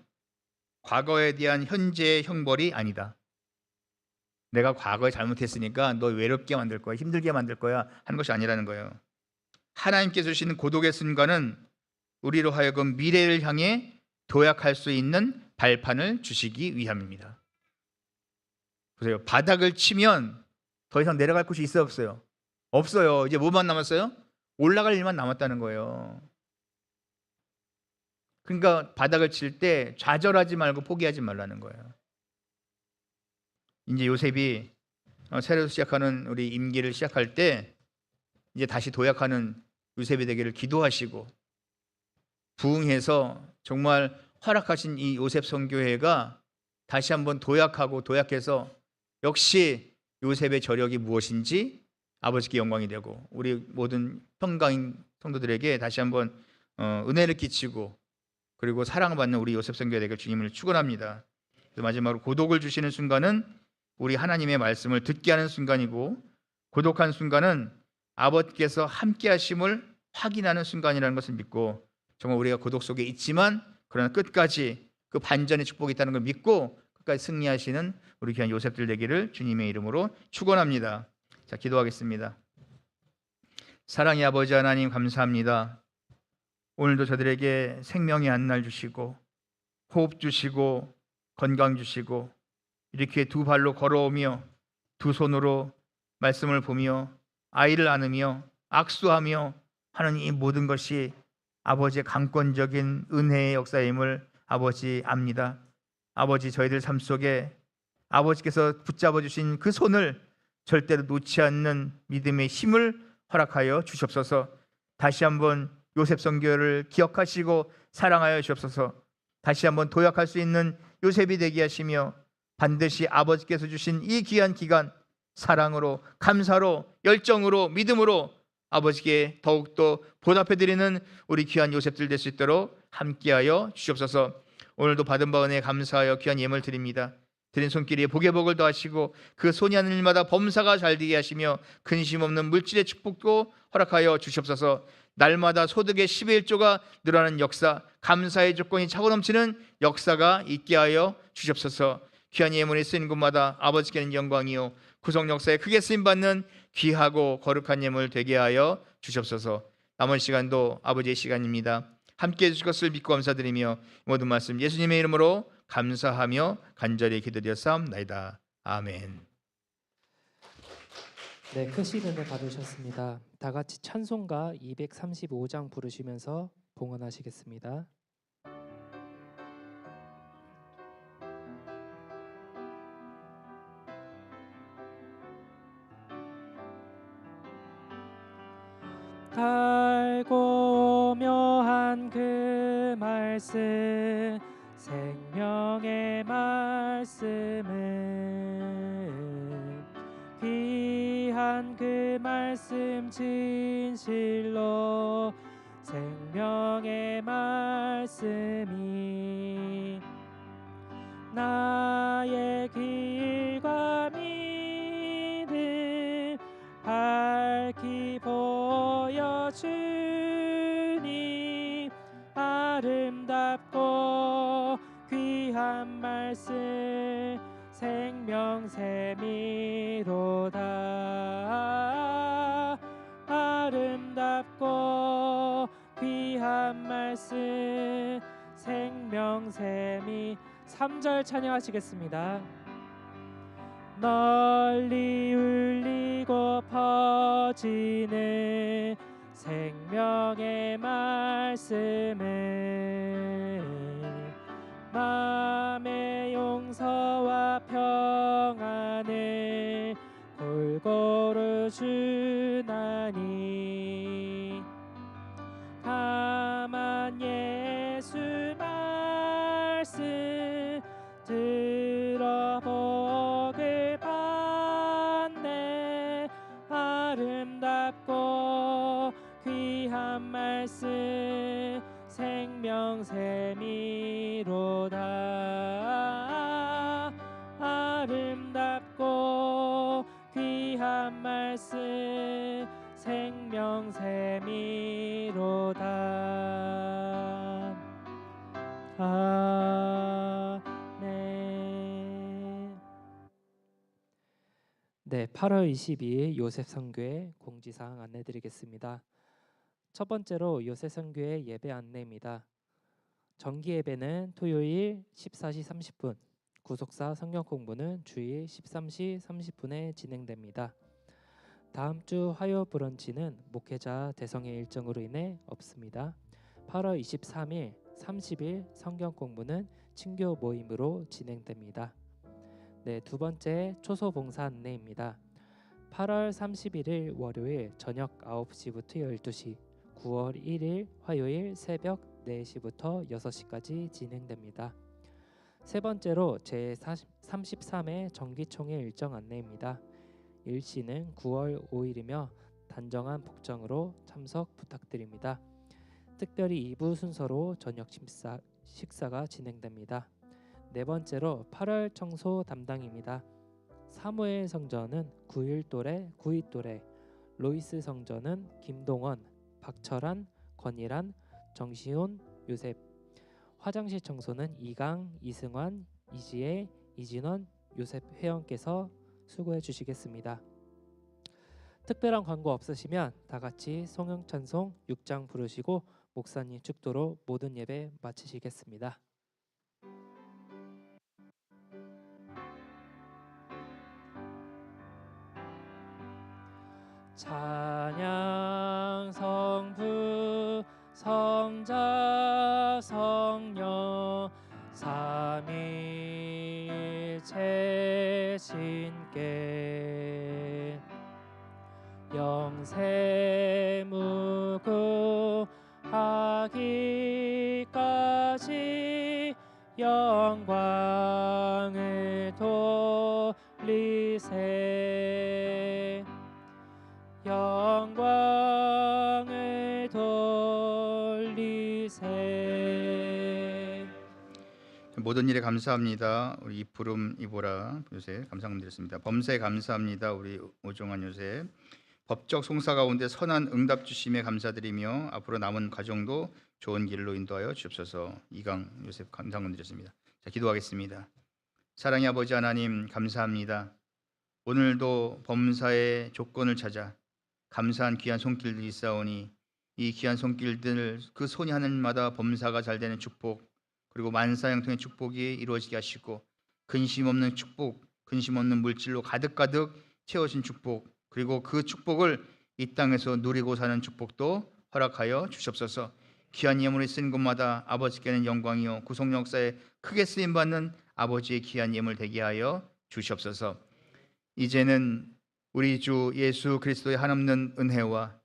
과거에 대한 현재의 형벌이 아니다. 내가 과거에 잘못했으니까 너 외롭게 만들 거야, 힘들게 만들 거야 하는 것이 아니라는 거예요. 하나님께서 주시는 고독의 순간은 우리로 하여금 미래를 향해 도약할 수 있는 발판을 주시기 위함입니다. 보세요. 바닥을 치면 더 이상 내려갈 곳이 있어요, 없어요? 없어요. 이제 뭐만 남았어요? 올라갈 일만 남았다는 거예요. 그러니까 바닥을 칠 때 좌절하지 말고 포기하지 말라는 거예요. 이제 요셉이 새로 시작하는 우리 임기를 시작할 때 이제 다시 도약하는 요셉이 되기를 기도하시고 부응해서 정말 허락하신 이 요셉 선교회가 다시 한번 도약해서 역시 요셉의 저력이 무엇인지 아버지께 영광이 되고 우리 모든 평강인 성도들에게 다시 한번 은혜를 끼치고 그리고 사랑받는 우리 요셉 선교회 되길 주님을 축원합니다. 마지막으로 고독을 주시는 순간은 우리 하나님의 말씀을 듣게 하는 순간이고 고독한 순간은 아버지께서 함께 하심을 확인하는 순간이라는 것을 믿고 정말 우리가 고독 속에 있지만 그러나 끝까지 그 반전의 축복이 있다는 걸 믿고 끝까지 승리하시는 우리 귀한 요셉들 되기를 주님의 이름으로 축원합니다. 자, 기도하겠습니다. 사랑의 아버지 하나님 감사합니다. 오늘도 저들에게 생명의 한날 주시고 호흡 주시고 건강 주시고 이렇게 두 발로 걸어오며 두 손으로 말씀을 보며 아이를 안으며 악수하며 하는 이 모든 것이 아버지의 강권적인 은혜의 역사임을 아버지 압니다. 아버지 저희들 삶 속에 아버지께서 붙잡아 주신 그 손을 절대로 놓지 않는 믿음의 힘을 허락하여 주시옵소서. 다시 한번 요셉 선교를 기억하시고 사랑하여 주시옵소서. 다시 한번 도약할 수 있는 요셉이 되게 하시며 반드시 아버지께서 주신 이 귀한 기간 사랑으로, 감사로, 열정으로, 믿음으로 아버지께 더욱더 보답해드리는 우리 귀한 요셉들 될 수 있도록 함께하여 주시옵소서. 오늘도 받은 바 은혜에 감사하여 귀한 예물 드립니다. 드린 손길에 복의 복을 더하시고 그 손이 하는 일마다 범사가 잘 되게 하시며 근심 없는 물질의 축복도 허락하여 주시옵소서. 날마다 소득의 10의 1조가 늘어나는 역사, 감사의 조건이 차고 넘치는 역사가 있게 하여 주시옵소서. 귀한 예물이 쓰인 곳마다 아버지께는 영광이요 구속 역사에 크게 쓰임받는 귀하고 거룩한 예물 되게 하여 주시옵소서. 남은 시간도 아버지의 시간입니다. 함께해 주실 것을 믿고 감사드리며 모든 말씀 예수님의 이름으로 감사하며 간절히 기도드렸사옵나이다. 아멘. 네, 크신 은혜 받으셨습니다. 다 같이 찬송가 235장 부르시면서 봉헌하시겠습니다. 달고 묘한 그 말씀 생명의 말씀은 귀한 그 말씀 진실로 생명의 말씀이 나의 길과 믿음 밝히 보여주니 아름답고 귀한 말씀 생명샘이로다. 아름답고 귀한 말씀 생명샘이 3절 찬양하시겠습니다. 널리 울리고 퍼지는 생명의 말씀은 마음의 용서와 평안을 골고루 주나니 가만 예수 말씀 들어보길 받네. 아름답고 귀한 말씀 생명샘이로다. 아름답고 귀한 말씀 생명샘이로다. 아멘. 네, 8월 22일 요셉 선교회 공지사항 안내드리겠습니다. 첫 번째로 요셉 선교회 예배 안내입니다. 정기 예배는 토요일 14시 30분, 구속사 성경 공부는 주일 13시 30분에 진행됩니다. 다음 주 화요 브런치는 목회자 대성의 일정으로 인해 없습니다. 8월 23일, 30일 성경 공부는 친교 모임으로 진행됩니다. 네, 두 번째 초소 봉사 안내입니다. 8월 31일 월요일 저녁 9시부터 12시, 9월 1일 화요일 새벽 4시부터 6시까지 진행됩니다. 세 번째로 제33회 정기총회 일정 안내입니다. 일시는 9월 5일이며 단정한 복장으로 참석 부탁드립니다. 특별히 2부 순서로 저녁 식사가 진행됩니다. 네 번째로 8월 청소 담당입니다. 사무엘 성전은 9일도래, 9위도래, 로이스 성전은 김동원, 박철한, 권일한, 정시훈, 요셉, 화장실 청소는 이강, 이승환, 이지혜, 이진원, 요셉 회원께서 수고해 주시겠습니다. 특별한 광고 없으시면 다 같이 성령찬송 6장 부르시고 목사님 축도로 모든 예배 마치시겠습니다. 찬양 성부 성자 성령 삼위일체 신께 영세무구하기까지 영광을 돌리세 영광을 돌리세. 모든 일에 감사합니다. 우리 이푸름 이보라 요셉 감사금 드렸습니다. 범사에 감사합니다. 우리 오종환 요셉. 법적 송사 가운데 선한 응답 주심에 감사드리며 앞으로 남은 과정도 좋은 길로 인도하여 주옵소서. 이강 요셉 감사금 드렸습니다. 자, 기도하겠습니다. 사랑의 아버지 하나님 감사합니다. 오늘도 범사의 조건을 찾아 감사한 귀한 손길들이 있사오니 이 귀한 손길들 그 손이 하늘마다 범사가 잘 되는 축복 그리고 만사형통의 축복이 이루어지게 하시고 근심 없는 축복, 근심 없는 물질로 가득가득 채워진 축복 그리고 그 축복을 이 땅에서 누리고 사는 축복도 허락하여 주시옵소서. 귀한 예물이 쓰인 곳마다 아버지께는 영광이요 구속 역사에 크게 쓰임받는 아버지의 귀한 예물 되게 하여 주시옵소서. 이제는 우리 주 예수 그리스도의 한없는 은혜와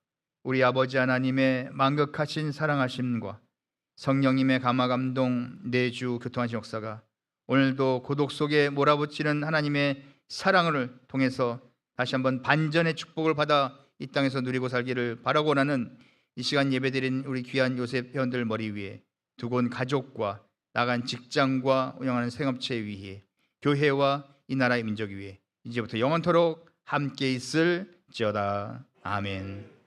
우리 아버지 하나님의 만극하신 사랑하심과 성령님의 감화감동 내주 교통하신 역사가 오늘도 고독 속에 몰아붙이는 하나님의 사랑을 통해서 다시 한번 반전의 축복을 받아 이 땅에서 누리고 살기를 바라고 원하는 이 시간 예배드린 우리 귀한 요셉 회원들 머리 위에 두고 온 가족과 나간 직장과 운영하는 생업체 위에 교회와 이 나라의 민족 위에 이제부터 영원토록 함께 있을지어다. 아멘.